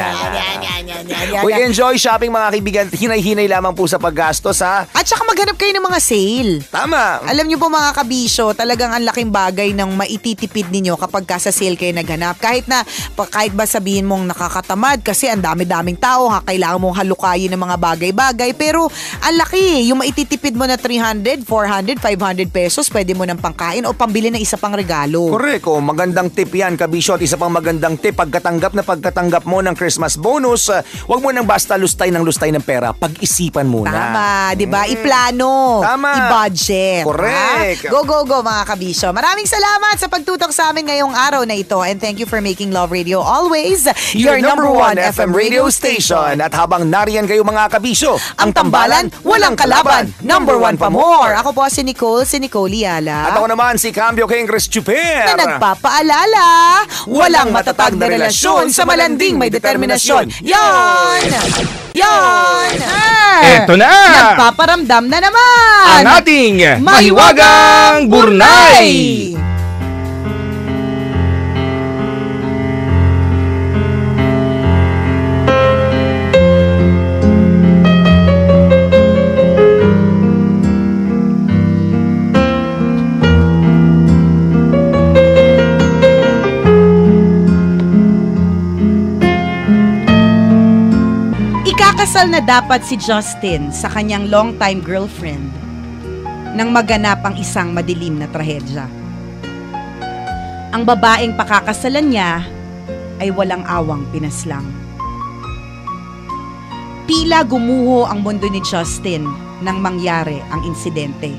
Speaker 1: We enjoy shopping mga kaibigan. Hinay-hinay lamang po sa paggastos ha.
Speaker 2: At saka maghanap kayo ng mga sale.
Speaker 1: Tama.
Speaker 2: Alam niyo po mga kabisyo, talagang ang laking bagay ng maititipid ninyo kapag sa sale kayo naghanap. Kahit ba sabihin mong nakakatamad kasi ang dami-daming tao, kailangan mong halukayin ng mga bagay-bagay. Pero ang laki, yung maititipid mo na 300, 400, 500 pesos, pwede mo ng pangkain o pambili ng isa pang regalo.
Speaker 1: Correct. Oh, magandang tip yan, kabisyo. At isa pang magandang tip, pagkatanggap mo ng Christmas bonus, huwag mo nang basta lustay ng pera. Pag-isipan muna.
Speaker 2: Tama, di ba? Iplano.
Speaker 1: Tama.
Speaker 2: I-budget.
Speaker 1: Correct.
Speaker 2: Ha? Go, go, go mga kabisyo. Maraming salamat sa pagtutok sa amin ngayong araw na ito. And thank you for making Love Radio always your number one FM radio station.
Speaker 1: At habang nariyan kayo mga kabisyo,
Speaker 2: ang tambalan, walang kalaban. Number one pa more. Ako po si Nicole Yala.
Speaker 1: At ako naman si Cambio King Chris Chuper.
Speaker 2: Na nagpapaalala, walang matatag na relasyon sa malanding may determinasyon. Yan! Yan!
Speaker 1: Eto na!
Speaker 2: Nagpaparamdam na naman!
Speaker 1: Ang ating Mahiwagang Burnay!
Speaker 2: Ikakasal na dapat si Justin sa kanyang long-time girlfriend nang maganap ang isang madilim na trahedya. Ang babaeng pakakasalan niya ay walang awang pinaslang. Tila gumuho ang mundo ni Justin nang mangyari ang insidente.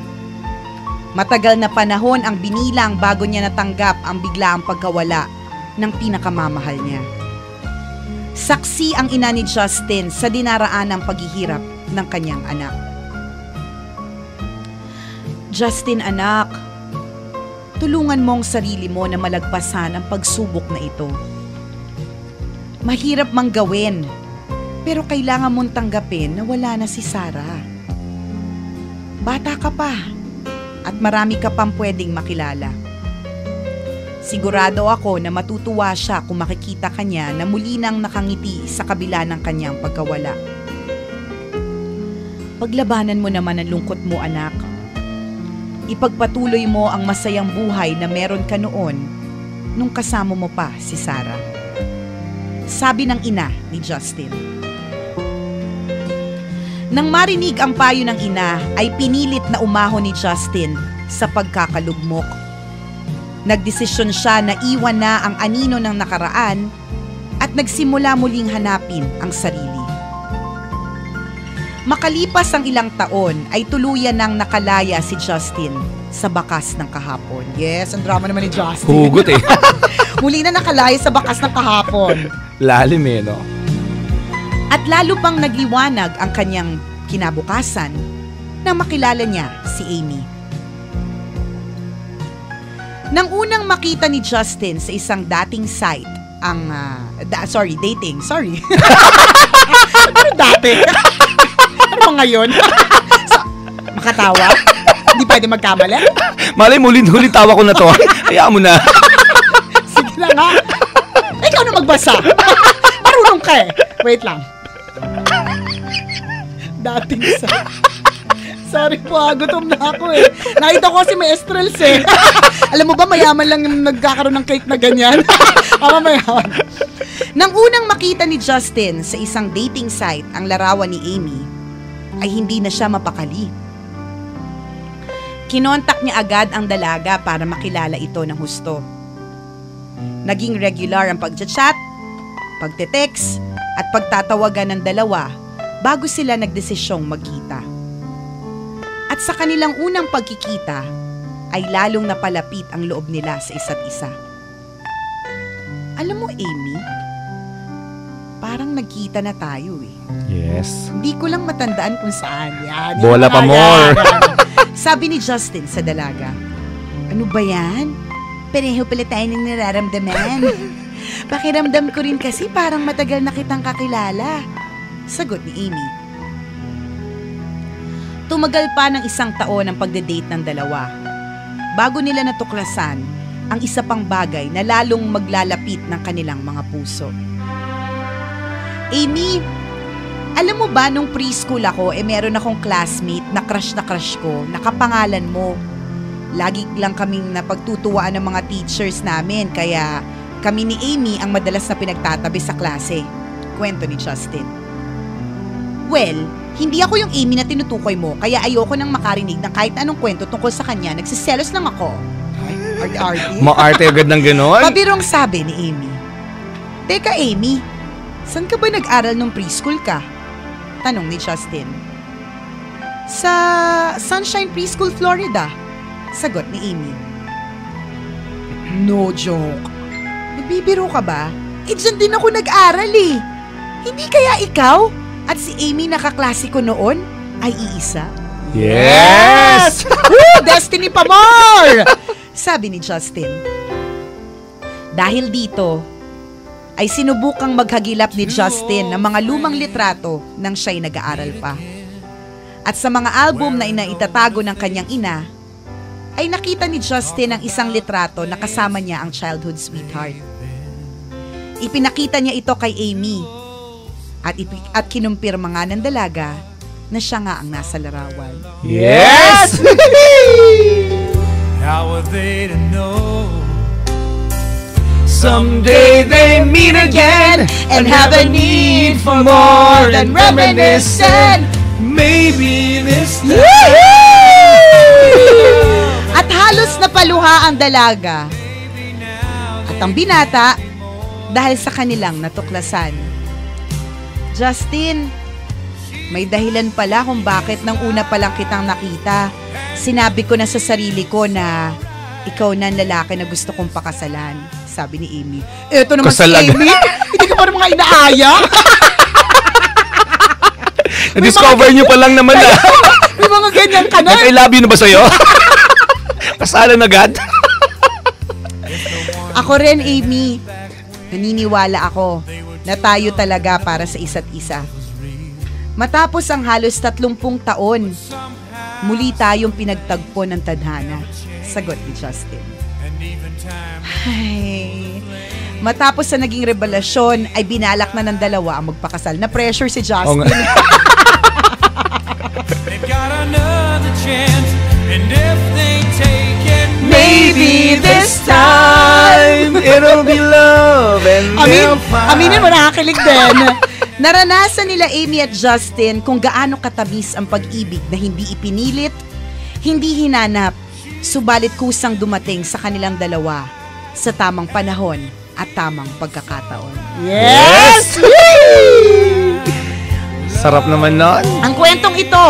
Speaker 2: Matagal na panahon ang binilang bago niya natanggap ang biglaang pagkawala ng pinakamamahal niya. Saksi ang ina ni Justin sa dinaraan ng paghihirap ng kanyang anak. Justin, anak, tulungan mo ang sarili mo na malagpasan ang pagsubok na ito. Mahirap mang gawin, pero kailangan mong tanggapin na wala na si Sarah. Bata ka pa at marami ka pang pwedeng makilala. Sigurado ako na matutuwa siya kung makikita kanya na muli nang nakangiti sa kabila ng kanyang pagkawala. Paglabanan mo naman ang lungkot mo, anak. Ipagpatuloy mo ang masayang buhay na meron ka noon nung kasama mo pa si Sarah. Sabi ng ina ni Justin. Nang marinig ang payo ng ina, ay pinilit na umahon ni Justin sa pagkakalugmok. Nagdesisyon siya na iwan na ang anino ng nakaraan at nagsimula muling hanapin ang sarili. Makalipas ang ilang taon ay tuluyan nang nakalaya si Justin sa bakas ng kahapon. Yes, ang drama naman ni Justin.
Speaker 1: Hugot eh.
Speaker 2: Muli na nakalaya sa bakas ng kahapon.
Speaker 1: Lalim eh, no?
Speaker 2: At lalo pang nagliwanag ang kanyang kinabukasan nang makilala niya si Amy. Nang unang makita ni Justin sa isang dating site, dating. Ano dati? Ano ngayon? Makatawa? Hindi pwede magkamali?
Speaker 1: Malay mo, huli tawa ko na to. Hayaan mo na.
Speaker 2: Sige na nga. Ikaw na magbasa. Marunong ka eh. Wait lang. Dating sa... Sorry po, gutom na ako eh. Nakita ko si may estrels eh. Alam mo ba, mayaman lang yung nagkakaroon ng cake na ganyan. Mayaman. Nang unang makita ni Justin sa isang dating site ang larawan ni Amy, ay hindi na siya mapakali. Kinontak niya agad ang dalaga para makilala ito ng husto. Naging regular ang pagchat-chat, pagte-text, at pagtatawagan ng dalawa bago sila nagdesisyong magkita. At sa kanilang unang pagkikita ay lalong napalapit ang loob nila sa isa't isa. Alam mo, Amy, parang nagkita na tayo eh.
Speaker 1: Yes.
Speaker 2: Hindi ko lang matandaan kung saan. Yan.
Speaker 1: Bola pa more.
Speaker 2: Sabi ni Justin sa dalaga. Ano ba yan? Pareho pala tayo ng nararamdaman. Pakiramdam ko rin kasi parang matagal na kitang kakilala. Sagot ni Amy. Tumagal pa ng 1 taon ang pagde-date ng dalawa. Bago nila natuklasan ang isa pang bagay na lalong maglalapit ng kanilang mga puso. Amy, alam mo ba nung preschool ako, meron akong classmate na crush ko, nakapangalan mo. Lagi lang kaming napagtutuwaan ng mga teachers namin, kaya kami ni Amy ang madalas na pinagtatabi sa klase. Kwento ni Justin. Well, hindi ako yung Amy na tinutukoy mo, kaya ayoko nang makarinig ng kahit anong kwento tungkol sa kanya. Nagsiselos lang ako. Arte-arte.
Speaker 1: Maarte agad ng ganon?
Speaker 2: Pabirong sabi ni Amy. Teka, Amy, saan ka ba nag-aral nung preschool ka? Tanong ni Justin. Sa Sunshine Preschool, Florida. Sagot ni Amy. No joke. Nagbibiro ka ba? Diyan din ako nag-aral eh. Hindi kaya ikaw at si Amy nakaklase ko noon ay iisa?
Speaker 1: Yes!
Speaker 2: Woo! Destiny pa more! Sabi ni Justin. Dahil dito, ay sinubukang maghagilap ni Justin ng mga lumang litrato nang siya'y nag-aaral pa. At sa mga album na inaitatago ng kanyang ina, ay nakita ni Justin ang isang litrato na kasama niya ang childhood sweetheart. Ipinakita niya ito kay Amy at kinumpirma nga ng dalaga na siya nga ang nasa larawan.
Speaker 1: Yes!
Speaker 4: How are they to know?
Speaker 1: Someday they meet again and have a need for more than reminiscent. Maybe this time.
Speaker 2: At halos napaluha ang dalaga at ang binata dahil sa kanilang natuklasan. Justin, may dahilan pala kung bakit nang una pa lang kitang nakita. Sinabi ko na sa sarili ko na ikaw na ang lalaki na gusto kong pakasalan. Sabi ni Amy. Eto naman
Speaker 1: Kasalag.
Speaker 2: si Amy. Hindi ka pa rin mga inaaya.
Speaker 1: Na-discover nyo pa lang naman na.
Speaker 2: May mga ganyan ka na.
Speaker 1: I love you na ba sa'yo? Kasalan agad.
Speaker 2: Ako rin, Amy. Naniniwala ako na tayo talaga para sa isa't isa. Matapos ang halos 30 taon, muli tayong pinagtagpo ng tadhana. Sagot ni Justin. Ay, matapos sa naging revelasyon, ay binalak na ng dalawa ang magpakasal. Na pressure si Justin.
Speaker 4: They've got another chance, and if they take it,
Speaker 1: Maybe this time it'll be love and they'll find.
Speaker 2: Aminin mo, nakakilig din. Naranasan nila Amy at Justin kung gaano katamis ang pag-ibig na hindi ipinilit, hindi hinanap, subalit kusang dumating sa kanilang dalawa sa tamang panahon at tamang pagkakataon.
Speaker 1: Yes! Sarap naman nun.
Speaker 2: Ang kwentong ito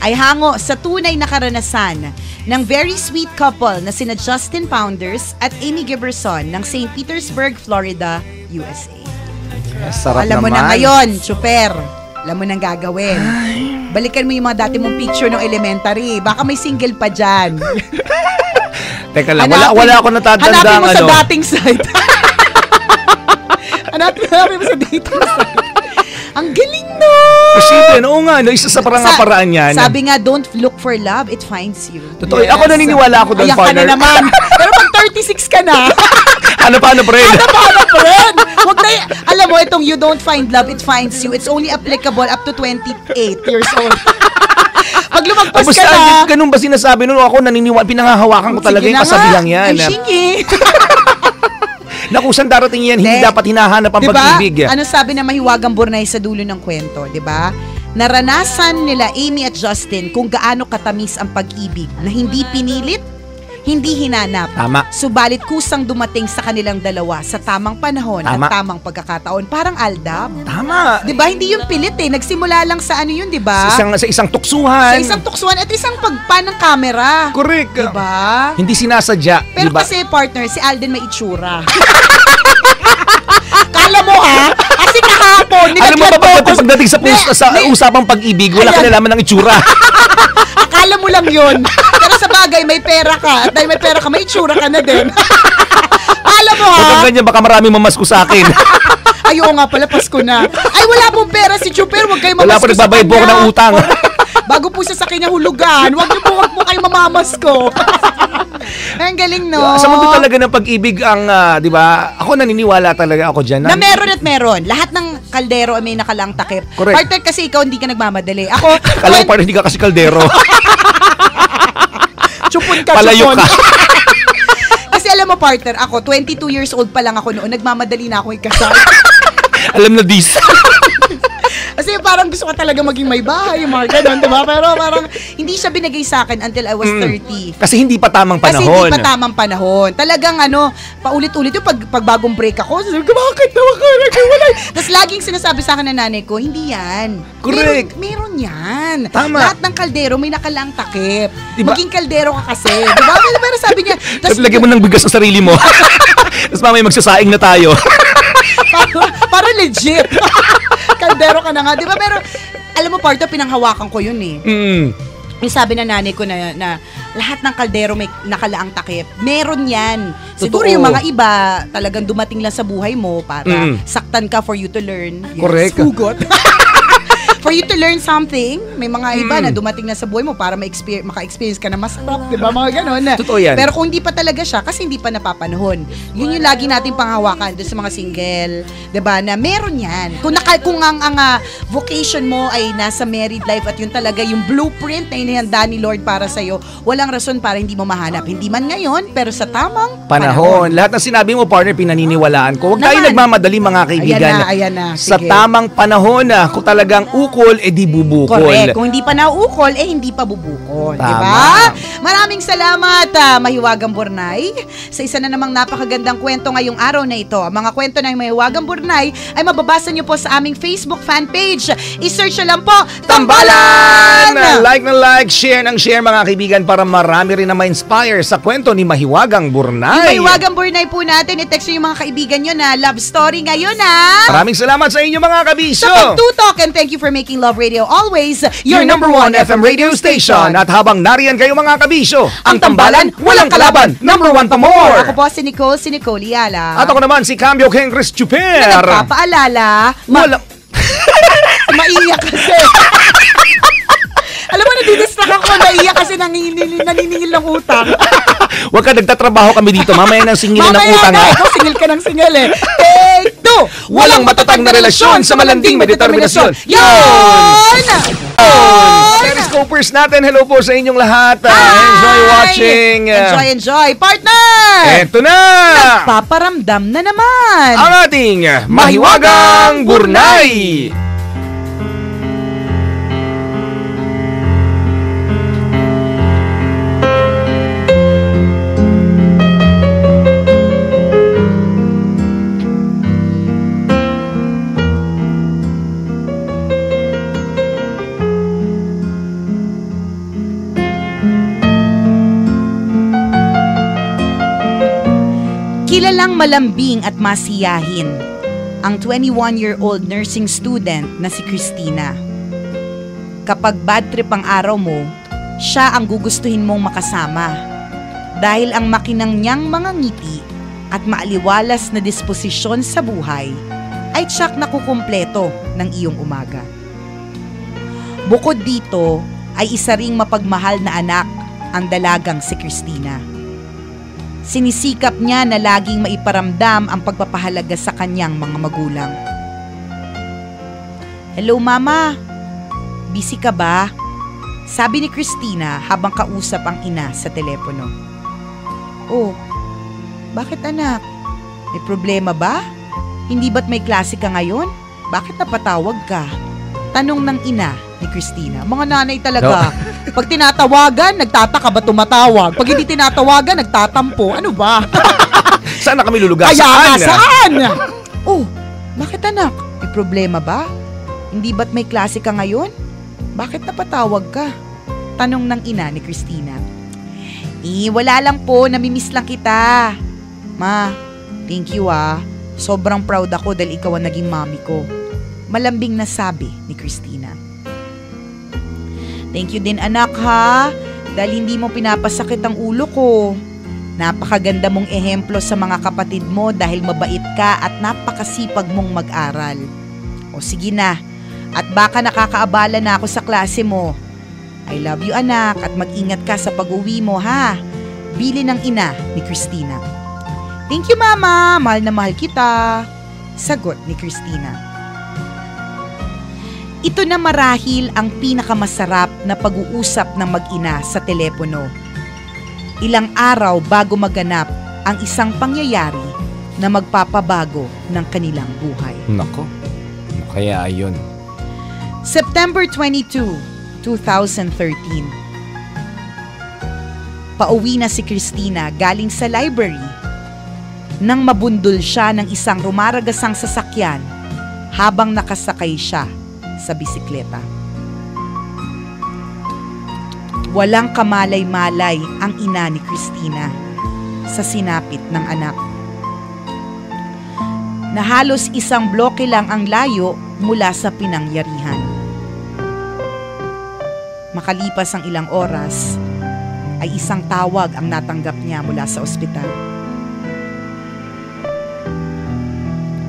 Speaker 2: ay hango sa tunay na karanasan ng very sweet couple na sina Justin Pounders at Amy Giberson ng St. Petersburg, Florida, USA.
Speaker 1: Sarap
Speaker 2: Alam mo
Speaker 1: naman.
Speaker 2: na ngayon, Chuper. Alam mo nang gagawin. Balikan mo yung mga dati mong picture ng elementary. Baka may single pa dyan.
Speaker 1: Teka lang, wala ako natatandang
Speaker 2: hanapin mo sa
Speaker 1: ano.
Speaker 2: dating site. hanapin mo sa dating site. Ang galing no!
Speaker 1: Kasi oo nga, no, isa sa paraan yan.
Speaker 2: Sabi nga, don't look for love, it finds you.
Speaker 1: Totoo, ako naniniwala ako doon,
Speaker 2: Ayan
Speaker 1: partner.
Speaker 2: ka na naman. Pero pag 36 ka na,
Speaker 1: Ano pa, friend?
Speaker 2: friend? Wag na, alam mo, itong you don't find love, it finds you. It's only applicable up to 28 years old. Pag lumagpas ka na,
Speaker 1: ganun ba sinasabi nun? Ako naniniwala, pinangahawakan ko talaga
Speaker 2: sige
Speaker 1: yung
Speaker 2: na
Speaker 1: kasabihang
Speaker 2: nga.
Speaker 1: yan.
Speaker 2: Ay, sige.
Speaker 1: Nakusang darating yan, hindi dapat hinahanap ang
Speaker 2: diba?
Speaker 1: pag-ibig.
Speaker 2: Ano sabi na Mahiwagang Burnay sa dulo ng kwento, di ba? Naranasan nila Amy at Justin kung gaano katamis ang pag-ibig na hindi pinilit, hindi hinanap.
Speaker 1: Tama.
Speaker 2: Subalit kusang dumating sa kanilang dalawa sa tamang panahon
Speaker 1: Tama.
Speaker 2: at tamang pagkakataon. Parang aldab.
Speaker 1: Tama.
Speaker 2: Di ba? Hindi yung pilit eh. Nagsimula lang sa ano yun, di ba?
Speaker 1: Sa isang tuksuhan.
Speaker 2: Sa isang tuksuan at isang pagpan ng camera.
Speaker 1: Correct.
Speaker 2: Di ba?
Speaker 1: Hindi sinasadya.
Speaker 2: Pero
Speaker 1: diba?
Speaker 2: kasi partner, si Alden may itsura. Kala mo ha? Kasi kahapon,
Speaker 1: Alam mo ba pagdating sa
Speaker 2: Hindi.
Speaker 1: usapang pag-ibig, wala ka
Speaker 2: Ayan.
Speaker 1: nalaman ng itsura.
Speaker 2: Akala mo lang yun. Pero sa bagay, may pera ka. At dahil may pera ka, may itsura ka na din. Alam mo
Speaker 1: Huwag
Speaker 2: ha?
Speaker 1: kang ganyan, baka maraming mamasko sa akin.
Speaker 2: Ay, oo nga pala, Pasko na. Ay, wala pong pera si Chuper. Huwag kayo
Speaker 1: Wala
Speaker 2: mamasko
Speaker 1: pa nagbabayad po ako ng utang.
Speaker 2: Bago po sa kanya hulugan, huwag mo kayo mamamasko. Ang galing, no?
Speaker 1: Sa mundo talaga ng pag-ibig ang, di ba, ako naniniwala talaga ako dyan.
Speaker 2: Na meron at meron. Lahat ng kaldero ay may nakalang takip.
Speaker 1: Correct.
Speaker 2: Partner, kasi ikaw hindi ka nagmamadali. Ako,
Speaker 1: Kala ko parang hindi ka kasi kaldero.
Speaker 2: chupon ka,
Speaker 1: Palayok
Speaker 2: chupon.
Speaker 1: ka.
Speaker 2: Kasi alam mo, partner, ako, 22 years old pa lang ako noon. Nagmamadali na ako ikasal.
Speaker 1: Alam na this.
Speaker 2: Kasi parang gusto ko talaga maging may bahay, yung mga ganun, diba? Pero parang hindi siya binigay sa akin until I was 30.
Speaker 1: Kasi hindi pa tamang
Speaker 2: Kasi
Speaker 1: panahon.
Speaker 2: hindi pa tamang panahon. Talagang paulit-ulit yung pag bagong break ako, sabi ko, bakit naman ka naghiwalay? Tapos laging sinasabi sa akin ng nanay ko, hindi yan.
Speaker 1: Correct.
Speaker 2: Meron yan.
Speaker 1: Tama.
Speaker 2: Lahat ng kaldero may nakalang takip.
Speaker 1: Diba?
Speaker 2: Maging kaldero ka kasi. Diba? Pero sabi niya,
Speaker 1: Tapos lagyan mo ng bigas sa sarili mo. Tapos mamaya magsasaing na tayo.
Speaker 2: para legit. Kaldero ka na nga. Diba? Pero, alam mo, partner, pinanghawakan ko yun eh. Yung sabi na nanay ko na lahat ng kaldero may nakalaang takip. Meron yan. Siguro
Speaker 1: Totoo.
Speaker 2: yung mga iba talagang dumating lang sa buhay mo para saktan ka for you to learn. Yes,
Speaker 1: Correct.
Speaker 2: hugot. For you to learn something, may mga iba na dumating na sa buhay mo para maka-experience ka na masarap, di ba? Mga ganon.
Speaker 1: Totoo yan.
Speaker 2: Pero kung hindi pa talaga siya, kasi hindi pa napapanahon. Yun yung lagi nating panghawakan doon sa mga single, di ba? Na meron yan. Kung ang vocation mo ay nasa married life at yun talaga yung blueprint na inihanda ni Lord para sa'yo, walang rason para hindi mo mahanap. Hindi man ngayon, pero sa tamang
Speaker 1: Panahon. Lahat ng sinabi mo, partner, pinaniniwalaan ko. Huwag tayo
Speaker 2: Naman.
Speaker 1: nagmamadali, mga kaibigan.
Speaker 2: Ayan na.
Speaker 1: Sa
Speaker 2: Sige.
Speaker 1: tamang panahon, kung talagang ukol, di bubukol.
Speaker 2: Correct. Kung hindi pa nauukol, hindi pa bubukol.
Speaker 1: Tama.
Speaker 2: Diba? Maraming salamat, Mahiwagang Burnay, sa isa na namang napakagandang kwento ngayong araw na ito. Ang mga kwento ng Mahiwagang Burnay ay mababasa niyo po sa aming Facebook fan page. I-search nyo lang po, Tambalan!
Speaker 1: Like na like, share ng share, mga kaibigan, para marami rin na ma-inspire sa kwento ni Mahiwagang
Speaker 2: Yung
Speaker 1: Burnay.
Speaker 2: Mahiwagang Burnay po natin, i-text nyo yung mga kaibigan nyo na love story ngayon, ha?
Speaker 1: Maraming salamat sa inyo, mga kabisyo.
Speaker 2: Sa pagtutok, and thank you for making Love Radio always your number one FM radio station.
Speaker 1: At habang nariyan kayo, mga kabisyo, Ignacio. Ang tambalan, walang kalaban. Number 1 pa more.
Speaker 2: Ako po si Nicole Yala.
Speaker 1: At ako naman si Cambio Kengris
Speaker 2: na
Speaker 1: Chuper.
Speaker 2: nagpapaalala,
Speaker 1: Wala.
Speaker 2: maiyak kasi. Alam mo, nadidistract ako, naiyak kasi naniningil ng utang.
Speaker 1: Huwag ka, nagtatrabaho kami dito. Mamaya nang singilin ng utang.
Speaker 2: Mamaya
Speaker 1: ha?
Speaker 2: na, ikaw singil ka ng singil eh. Take 2!
Speaker 1: Walang matatag na relasyon sa malanding may determinasyon.
Speaker 2: Yun!
Speaker 1: Periscopers natin, hello po sa inyong lahat. Enjoy watching.
Speaker 2: Enjoy. Partner!
Speaker 1: Eto na!
Speaker 2: Paparamdam na naman.
Speaker 1: Ang ating mahiwagang gurnay.
Speaker 2: Kilalang malambing at masiyahin ang 21-year-old nursing student na si Christina. Kapag bad trip ang araw mo, siya ang gugustuhin mong makasama dahil ang makinang niyang mga ngiti at maaliwalas na disposisyon sa buhay ay tiyak na kukumpleto ng iyong umaga. Bukod dito ay isa ring mapagmahal na anak ang dalagang si Christina. Sinisikap niya na laging maiparamdam ang pagpapahalaga sa kanyang mga magulang. Hello mama, busy ka ba? Sabi ni Christina habang kausap ang ina sa telepono. Oh, bakit anak? May problema ba? Hindi ba't may klase ka ngayon? Bakit napatawag ka? Tanong ng ina ni Christina. Mga nanay talaga. Pag tinatawagan, nagtataka ba tumatawag? Pag hindi tinatawagan, nagtatampo. Ano ba?
Speaker 1: Saan na kami lulugar?
Speaker 2: Kaya saan? Oh, bakit anak? May problema ba? Hindi ba't may klase ka ngayon? Bakit napatawag ka? Tanong ng ina ni Christina. Wala lang po. Namimiss lang kita. Ma, thank you ah. Sobrang proud ako dahil ikaw ang naging mami ko. Malambing na sabi ni Christina. Thank you din anak ha, dahil hindi mo pinapasakit ang ulo ko. Napakaganda mong ehemplo sa mga kapatid mo dahil mabait ka at napakasipag mong mag-aral. O sige na, at baka nakakaabala na ako sa klase mo. I love you anak at mag-ingat ka sa pag-uwi mo ha. Bili ng ina ni Christina. Thank you mama, mahal na mahal kita. Sagot ni Christina. Ito na marahil ang pinakamasarap na pag-uusap ng mag-ina sa telepono. Ilang araw bago maganap ang isang pangyayari na magpapabago ng kanilang buhay.
Speaker 1: Nako, kaya ayun.
Speaker 2: September 22, 2013. Pauwi na si Christina galing sa library nang mabundol siya ng isang rumaragasang sasakyan habang nakasakay siya sa bisikleta. Walang kamalay-malay ang ina ni Christina sa sinapit ng anak. Na halos isang bloke lang ang layo mula sa pinangyarihan. Makalipas ang ilang oras, ay isang tawag ang natanggap niya mula sa ospital.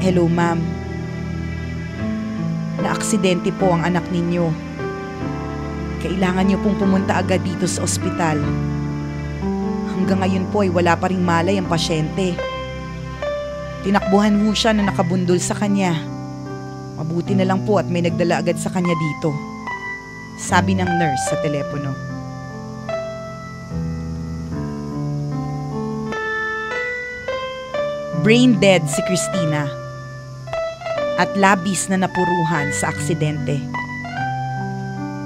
Speaker 2: Hello ma'am. Na-aksidente po ang anak ninyo. Kailangan niyo pong pumunta agad dito sa ospital. Hanggang ngayon po ay wala pa ring malay ang pasyente. Tinakbuhan ho siya na nakabundol sa kanya. Mabuti na lang po at may nagdala agad sa kanya dito. Sabi ng nurse sa telepono. Brain dead si Christina at labis na napuruhan sa aksidente.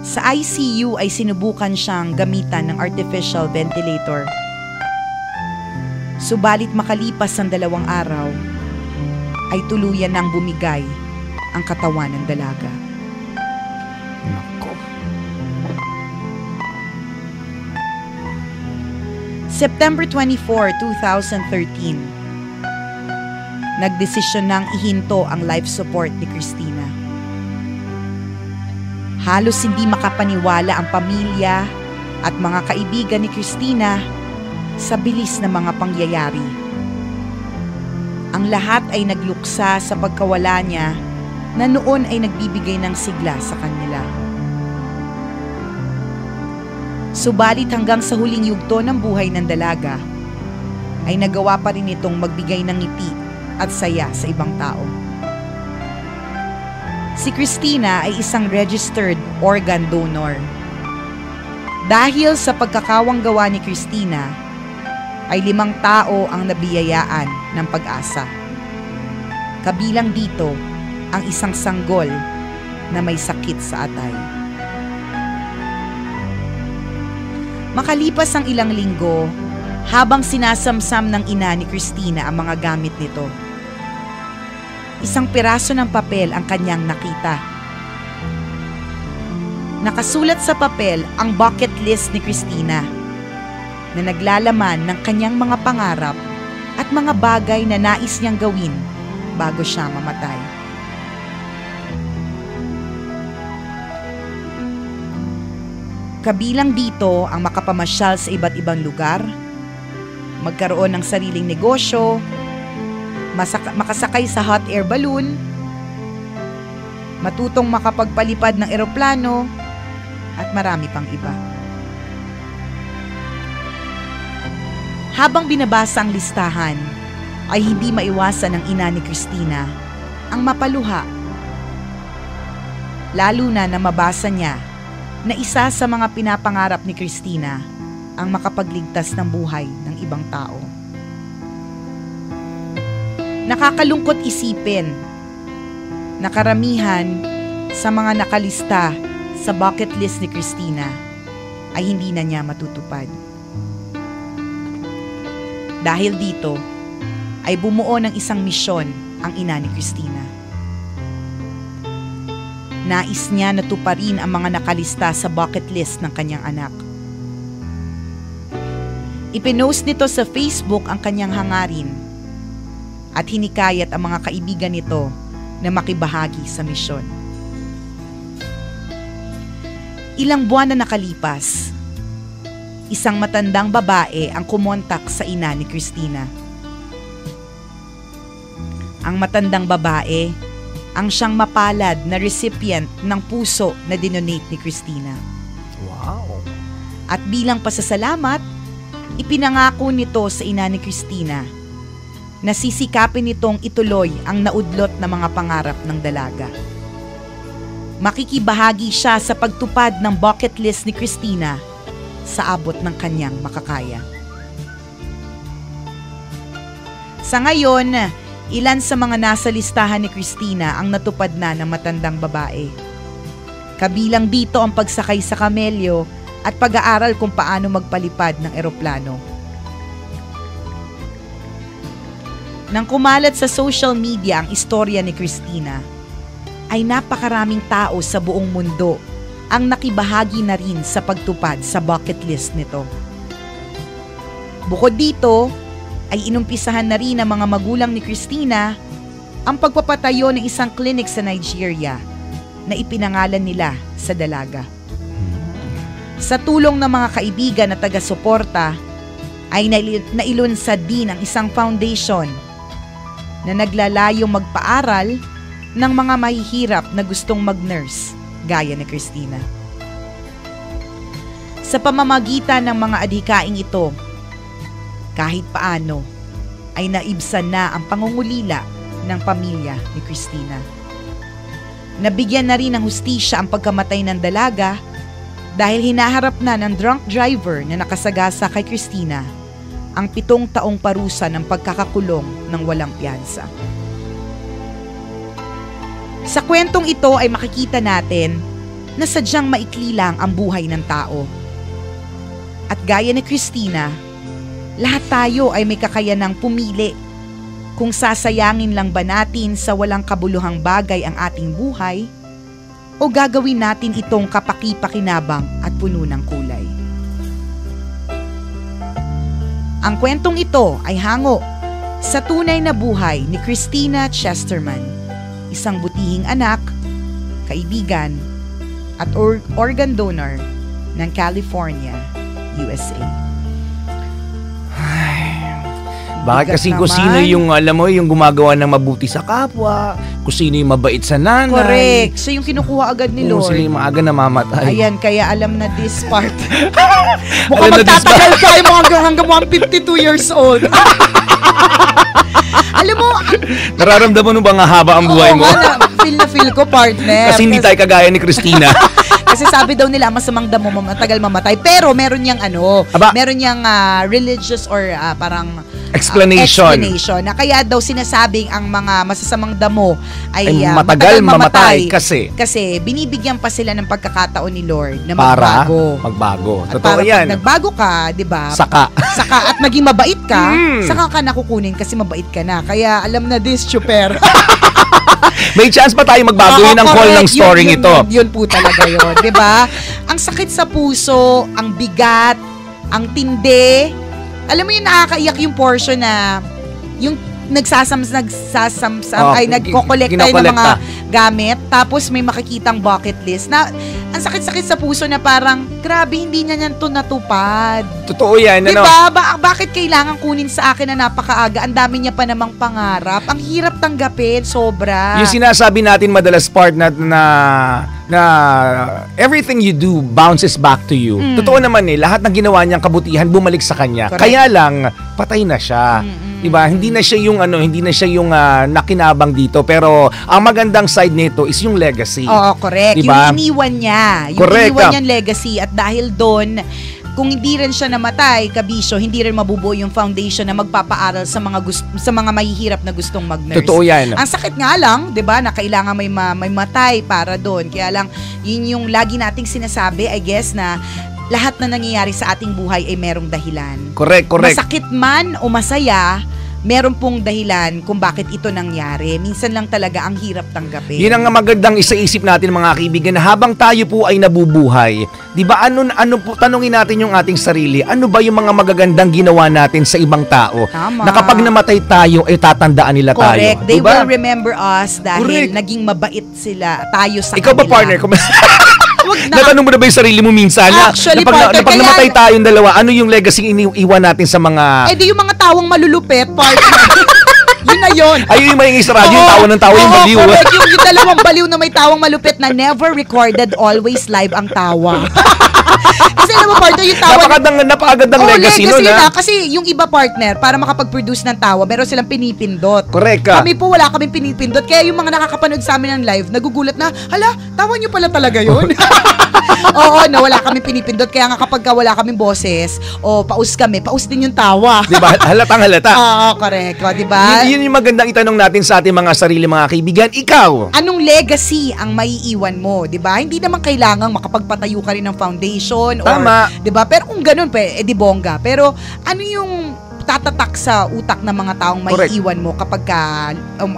Speaker 2: Sa ICU ay sinubukan siyang gamitan ng artificial ventilator. Subalit makalipas ang 2 araw, ay tuluyan nang bumigay ang katawan ng dalaga.
Speaker 1: Nako.
Speaker 2: September 24, 2013. Nagdesisyon nang ihinto ang life support ni Christina. Halos hindi makapaniwala ang pamilya at mga kaibigan ni Christina sa bilis na mga pangyayari. Ang lahat ay nagluksa sa pagkawala niya na noon ay nagbibigay ng sigla sa kanila. Subalit hanggang sa huling yugto ng buhay ng dalaga, ay nagawa pa rin itong magbigay ng ngiti at saya sa ibang tao. Si Christina ay isang registered organ donor. Dahil sa pagkakawang gawa ni Christina, ay 5 tao ang nabiyayaan ng pag-asa. Kabilang dito ang isang sanggol na may sakit sa atay. Makalipas ang ilang linggo, habang sinasamsam ng ina ni Christina ang mga gamit nito, isang piraso ng papel ang kanyang nakita. Nakasulat sa papel ang bucket list ni Christina na naglalaman ng kanyang mga pangarap at mga bagay na nais niyang gawin bago siya mamatay. Kabilang dito ang makapamasyal sa iba't ibang lugar, magkaroon ng sariling negosyo, makasakay sa hot air balloon, matutong makapagpalipad ng eroplano, at marami pang iba. Habang binabasa ang listahan, ay hindi maiwasan ng ina ni Christina ang mapaluha. Lalo na mabasa niya na isa sa mga pinapangarap ni Christina ang makapagligtas ng buhay ng ibang tao. Nakakalungkot isipin na karamihan sa mga nakalista sa bucket list ni Christina ay hindi na niya matutupad. Dahil dito, ay bumuo ng isang misyon ang ina ni Christina. Nais niya na tuparin ang mga nakalista sa bucket list ng kanyang anak. Ipinost nito sa Facebook ang kanyang hangarin at hinikayat ang mga kaibigan nito na makibahagi sa misyon. Ilang buwan na nakalipas, isang matandang babae ang kumontak sa ina ni Christina. Ang matandang babae ang siyang mapalad na recipient ng puso na dinonate ni Christina.
Speaker 1: Wow.
Speaker 2: At bilang pasasalamat, ipinangako nito sa ina ni Christina na sisikapin nitong ituloy ang naudlot na mga pangarap ng dalaga. Makikibahagi siya sa pagtupad ng bucket list ni Christina sa abot ng kanyang makakaya. Sa ngayon, ilan sa mga nasa listahan ni Christina ang natupad na ng matandang babae. Kabilang dito ang pagsakay sa kamelyo at pag-aaral kung paano magpalipad ng eroplano. Nang kumalat sa social media ang istorya ni Christina, ay napakaraming tao sa buong mundo ang nakibahagi na rin sa pagtupad sa bucket list nito. Bukod dito, ay inumpisahan na rin ng mga magulang ni Christina ang pagpapatayo ng isang clinic sa Nigeria na ipinangalan nila sa dalaga. Sa tulong ng mga kaibigan na taga-suporta, ay nailunsad din ang isang foundation na naglalayong magpaaral ng mga mahihirap na gustong mag-nurse gaya ni Christina. Sa pamamagitan ng mga adhikaing ito, kahit paano ay naibsan na ang pangungulila ng pamilya ni Christina. Nabigyan na rin ng hustisya ang pagkamatay ng dalaga dahil hinaharap na ng drunk driver na nakasagasa kay Christina ang 7 taong parusa ng pagkakakulong ng walang piyansa. Sa kwentong ito ay makikita natin na sadyang maikli lang ang buhay ng tao. At gaya ni Christina, lahat tayo ay may kakayanang pumili kung sasayangin lang ba natin sa walang kabuluhang bagay ang ating buhay o gagawin natin itong kapaki-pakinabang at puno ng kulay. Ang kwentong ito ay hango sa tunay na buhay ni Christina Chesterman, isang butihing anak, kaibigan, at organ donor ng California, USA.
Speaker 1: Bakit
Speaker 2: Bigat
Speaker 1: kasi kung
Speaker 2: naman.
Speaker 1: sino yung, alam mo, yung gumagawa ng mabuti sa kapwa, kung sino yung mabait sa nanay.
Speaker 2: Correct. So yung kinukuha agad ni
Speaker 1: Kung
Speaker 2: Lord.
Speaker 1: sino yung maaga namamatay.
Speaker 2: Ayan, kaya alam na this part.
Speaker 1: Alam
Speaker 2: Mukhang
Speaker 1: na this
Speaker 2: magtatagal tayo hanggang 152 years old. Alam mo,
Speaker 1: Nararamdaman mo ba nga haba ang buhay mo?
Speaker 2: feel na feel ko, partner.
Speaker 1: Kasi hindi tayo kagaya ni Christina.
Speaker 2: Kasi sabi daw nila, masamang damo, matagal mamatay. Pero meron niyang
Speaker 1: Aba.
Speaker 2: meron niyang religious or parang
Speaker 1: Explanation.
Speaker 2: na kaya daw sinasabing ang mga masasamang damo ay
Speaker 1: Ay, matagal mamatay kasi
Speaker 2: binibigyan pa sila ng pagkakataon ni Lord na
Speaker 1: para
Speaker 2: magbago.
Speaker 1: magbago.
Speaker 2: At
Speaker 1: Totoo
Speaker 2: para
Speaker 1: yan.
Speaker 2: pag nagbago ka, 'di ba?
Speaker 1: Saka.
Speaker 2: At maging mabait ka, saka ka nakukunin kasi mabait ka na. Kaya alam na this, chuper.
Speaker 1: May chance pa tayo magbago. Yun ang call ng story ito.
Speaker 2: Yun po talaga yun. 'Di ba? Ang sakit sa puso, ang bigat, ang tindi. Alam mo yung nakakaiyak yung portion na yung nagko-collect tayo ng mga gamit, tapos may makikitang bucket list na ang sakit-sakit sa puso na parang grabe, hindi niya yan to natupad.
Speaker 1: Totoo yan.
Speaker 2: Diba? Bakit kailangan kunin sa akin na napakaaga? Ang dami niya pa namang pangarap. Ang hirap tanggapin, sobra.
Speaker 1: Yung sinasabi natin madalas part na everything you do bounces back to you. Totoo naman lahat ng ginawa niyang kabutihan bumalik sa kanya.
Speaker 2: Correct.
Speaker 1: Kaya lang patay na siya. Diba? Hindi na siya yung nakinabang dito, pero ang magandang side nito is yung legacy.
Speaker 2: Oo, correct.
Speaker 1: Diba?
Speaker 2: Yung iniwan niya. Yung
Speaker 1: Correct.
Speaker 2: iniwan niyang legacy, at dahil doon, kung hindi rin siya namatay, kabisyo, hindi rin mabubuo yung foundation na magpapaaral sa mga mahihirap na gustong mag-nurse.
Speaker 1: Totoo yan.
Speaker 2: Ang sakit nga lang, 'di ba, na kailangan may matay para doon. Kaya lang, yun yung lagi nating sinasabi, I guess, na lahat na nangyayari sa ating buhay ay merong dahilan.
Speaker 1: Correct.
Speaker 2: Masakit man o masaya, meron pong dahilan kung bakit ito nangyari. Minsan lang talaga ang hirap tanggapin.
Speaker 1: Yun ang magandang isaisip natin, mga kaibigan, na habang tayo po ay nabubuhay, di ba ano po, tanungin natin yung ating sarili, ano ba yung mga magagandang ginawa natin sa ibang tao?
Speaker 2: Tama.
Speaker 1: Na kapag namatay tayo, ay tatandaan nila tayo.
Speaker 2: Correct. They
Speaker 1: Diba?
Speaker 2: will remember us dahil
Speaker 1: Correct.
Speaker 2: naging mabait tayo sa
Speaker 1: Ikaw ba,
Speaker 2: kanila.
Speaker 1: partner?
Speaker 2: Wag na.
Speaker 1: Natanong mo na ba yung sarili mo minsan?
Speaker 2: Actually, partner,
Speaker 1: na pag
Speaker 2: kaya-
Speaker 1: namatay tayong dalawa, ano yung legacy iniwan natin sa mga...
Speaker 2: Eh di yung mga tawang malulupit, partner. Yun na yun.
Speaker 1: Ayun yung maingay sa radyo, yung tawa ng tawa, yung baliw.
Speaker 2: Correct. Yung dalawang baliw na may tawang malupit na never recorded, always live ang tawa. Kasi alam mo, partner, yung tawa...
Speaker 1: Napakagandang legacy nun,
Speaker 2: yun
Speaker 1: ha?
Speaker 2: Kasi yung iba, partner, para makapag-produce ng tawa, meron silang pinipindot.
Speaker 1: Correct ka.
Speaker 2: Kami po, wala kaming pinipindot. Kaya yung mga nakakapanood sa amin ng live, nagugulat na, hala, tawa nyo pala talaga yun. Oo, na wala kaming pinipindot. Kaya nga kapag wala kaming boses, o paus kami, paus din yung tawa.
Speaker 1: Diba? Halatang halata.
Speaker 2: Oo, correct. O, diba?
Speaker 1: Yun yung magandang itanong natin sa ating mga sarili, mga kaibigan. Ikaw,
Speaker 2: Anong legacy ang maiiwan mo, 'di ba? Hindi naman kailangang makapagpatayo ka rin ng foundation
Speaker 1: Tama.
Speaker 2: or 'di ba? Pero kung ganoon di bongga. Pero ano yung tatatak sa utak ng mga taong
Speaker 1: Correct.
Speaker 2: maiiwan mo kapag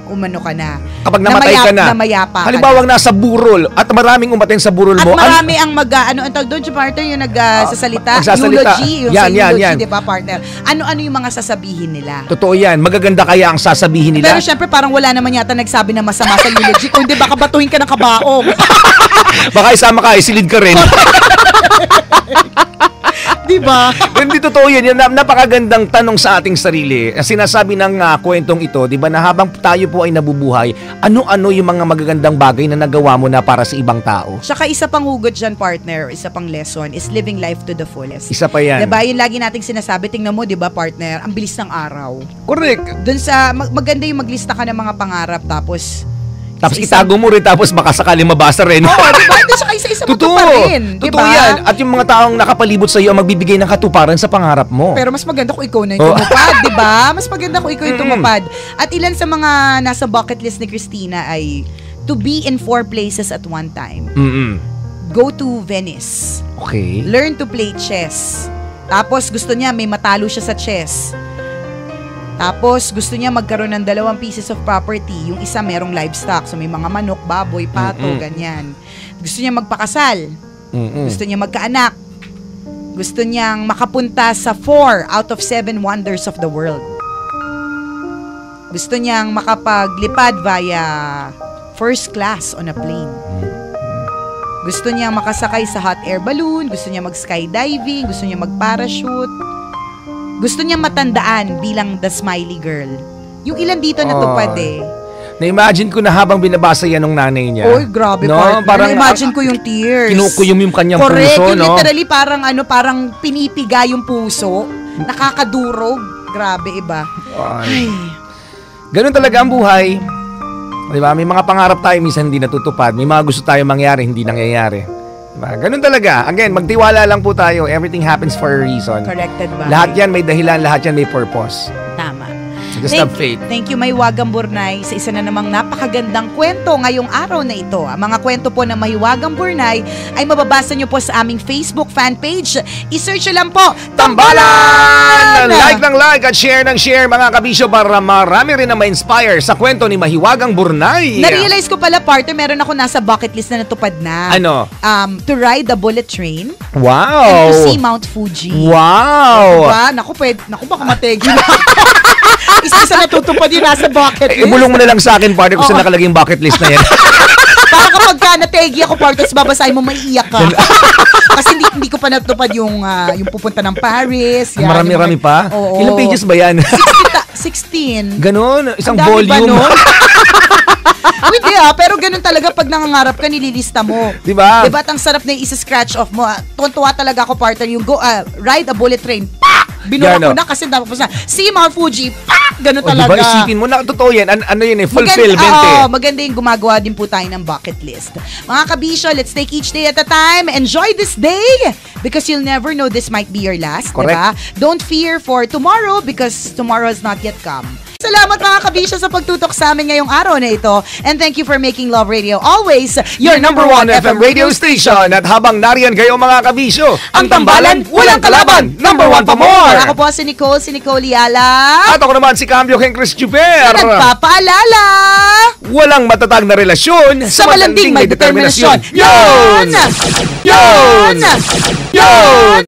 Speaker 2: umano ka na?
Speaker 1: kapag namatay ka na,
Speaker 2: Namayapa ka
Speaker 1: halimbawa
Speaker 2: na.
Speaker 1: nasa burol at maraming umaten sa burol
Speaker 2: At
Speaker 1: mo.
Speaker 2: marami ang ang tawag doon, partner, yung nagsasalita,
Speaker 1: magsasalita.
Speaker 2: eulogy, yung
Speaker 1: Yan,
Speaker 2: sa
Speaker 1: yan,
Speaker 2: eulogy,
Speaker 1: yan.
Speaker 2: 'di ba, partner? Ano yung mga sasabihin nila?
Speaker 1: Totoo yan. Magaganda kaya ang sasabihin nila.
Speaker 2: Pero syempre parang wala naman yata nagsabi na masama sa eulogy, kung hindi baka batuhin ka ng kabaong.
Speaker 1: Baka isama ka, isilid ka rin.
Speaker 2: Di ba?
Speaker 1: Hindi totoo yan. Napakagandang tanong sa ating sarili. Sinasabi ng kwentong ito, di ba, na habang tayo po ay nabubuhay, ano-ano yung mga magagandang bagay na nagawa mo na para sa ibang tao?
Speaker 2: Tsaka isa pang hugot dyan, partner, isa pang lesson is living life to the fullest.
Speaker 1: Isa pa yan.
Speaker 2: Diba? Yung lagi nating sinasabi, tingnan mo, diba, partner, ang bilis ng araw.
Speaker 1: Correct.
Speaker 2: Dun sa, maganda yung maglista ka ng mga pangarap, tapos
Speaker 1: Itago mo rin, tapos baka sakali mabasa rin.
Speaker 2: Oo, diba? Doon sa isa-isa mo pa rin.
Speaker 1: Totoo
Speaker 2: Diba?
Speaker 1: yan. At yung mga taong nakapalibot sa iyo ang magbibigay ng katuparan sa pangarap mo.
Speaker 2: Pero mas maganda kung ikaw na yung tumupad, di ba? Mas maganda kung ikaw yung tumupad. At ilan sa mga nasa bucket list ni Christina ay to be in 4 places at one time. Go to Venice.
Speaker 1: Okay.
Speaker 2: Learn to play chess. Tapos gusto niya may matalo siya sa chess. Tapos gusto niya magkaroon ng 2 pieces of property. Yung isa merong livestock. So may mga manok, baboy, pato, ganyan. Gusto niya magpakasal. Gusto niya magkaanak. Gusto niyang makapunta sa 4 out of 7 wonders of the world. Gusto niyang makapaglipad via first class on a plane. Gusto niya makasakay sa hot air balloon, gusto niya mag-skydiving, gusto niya mag-parachute. Gusto niya matandaan bilang the smiley girl. Yung ilan dito natupad eh.
Speaker 1: Na-imagine ko na habang binabasa yan ng nanay niya.
Speaker 2: Oy, grabe partner.
Speaker 1: Parang
Speaker 2: Na-imagine ko yung tears.
Speaker 1: Kinukuyom yung kanyang
Speaker 2: Correct,
Speaker 1: puso,
Speaker 2: yung
Speaker 1: no?
Speaker 2: literally parang pinipiga yung puso. Nakakadurog. Grabe, iba.
Speaker 1: Ay. Ganun talaga ang buhay. Diba? May mga pangarap tayo, minsan hindi natutupad. May mga gusto tayo mangyari, hindi nangyayari. Diba? Ganun talaga. Again, magtiwala lang po tayo. Everything happens for a reason.
Speaker 2: Corrected ba?
Speaker 1: Lahat yan may dahilan, lahat yan may purpose.
Speaker 2: Tama.
Speaker 1: Just have faith.
Speaker 2: Thank you, Mahiwagang Burnay, sa isa na namang napakagandang kwento ngayong araw na ito. Ang mga kwento po ng Mahiwagang Burnay ay mababasa nyo po sa aming Facebook fan page. I-search nyo lang po, Tambalan!
Speaker 1: Like at share ng share mga kabisyo para marami rin na ma-inspire sa kwento ni Mahiwagang Burnay.
Speaker 2: Na-realize ko pala, partner, meron ako nasa bucket list na natupad na.
Speaker 1: Ano?
Speaker 2: To ride the bullet train
Speaker 1: Wow!
Speaker 2: and to see Mount Fuji.
Speaker 1: Wow!
Speaker 2: Diba? Naku, baka mategi na. Isa natutupad yun nasa bucket list.
Speaker 1: Ibulong mo na lang sa akin, partner, kung saan nakalagay yung bucket list na yan.
Speaker 2: Para kapag ka nategi ako, partner, babasahin mo, maiiyak ka. Kasi hindi ko pa natupad yung pupunta ng Paris. Yan,
Speaker 1: Marami-rami pa?
Speaker 2: Oo.
Speaker 1: Ilang pages ba yan?
Speaker 2: 16.
Speaker 1: Ganon, isang
Speaker 2: Ang dami ba
Speaker 1: volume.
Speaker 2: nun? Hindi pero ganun talaga pag nangangarap ka, nililista mo.
Speaker 1: Diba?
Speaker 2: Diba? At ang sarap na isa-scratch off mo. Tuwa talaga ako, partner, yung ride a bullet train. Pak! Binuha ko na kasi dapat ko sa see Mount Fuji. Pak! Ganun talaga.
Speaker 1: Diba, isipin mo na, totoo yan. Ano yun fulfillment
Speaker 2: maganda yung gumagawa din po tayo ng bucket list. Mga kabisyo, let's take each day at a time. Enjoy this day because you'll never know this might be your last.
Speaker 1: Correct.
Speaker 2: Diba? Don't fear for tomorrow because tomorrow has not yet come. Salamat mga kabisyo sa pagtutok sa amin ngayong araw na ito. And thank you for making Love Radio always
Speaker 1: your number one FM radio station. At habang nariyan kayo mga kabisyo, ang tambalan, walang kalaban, number one pa more.
Speaker 2: Ako po si Nicole Yala.
Speaker 1: At ako naman si Cambio King Chris Juper.
Speaker 2: Nagpapaalala,
Speaker 1: walang matatag na relasyon
Speaker 2: sa malanding may determinasyon.
Speaker 1: Yun!
Speaker 2: Yun!
Speaker 1: Yun!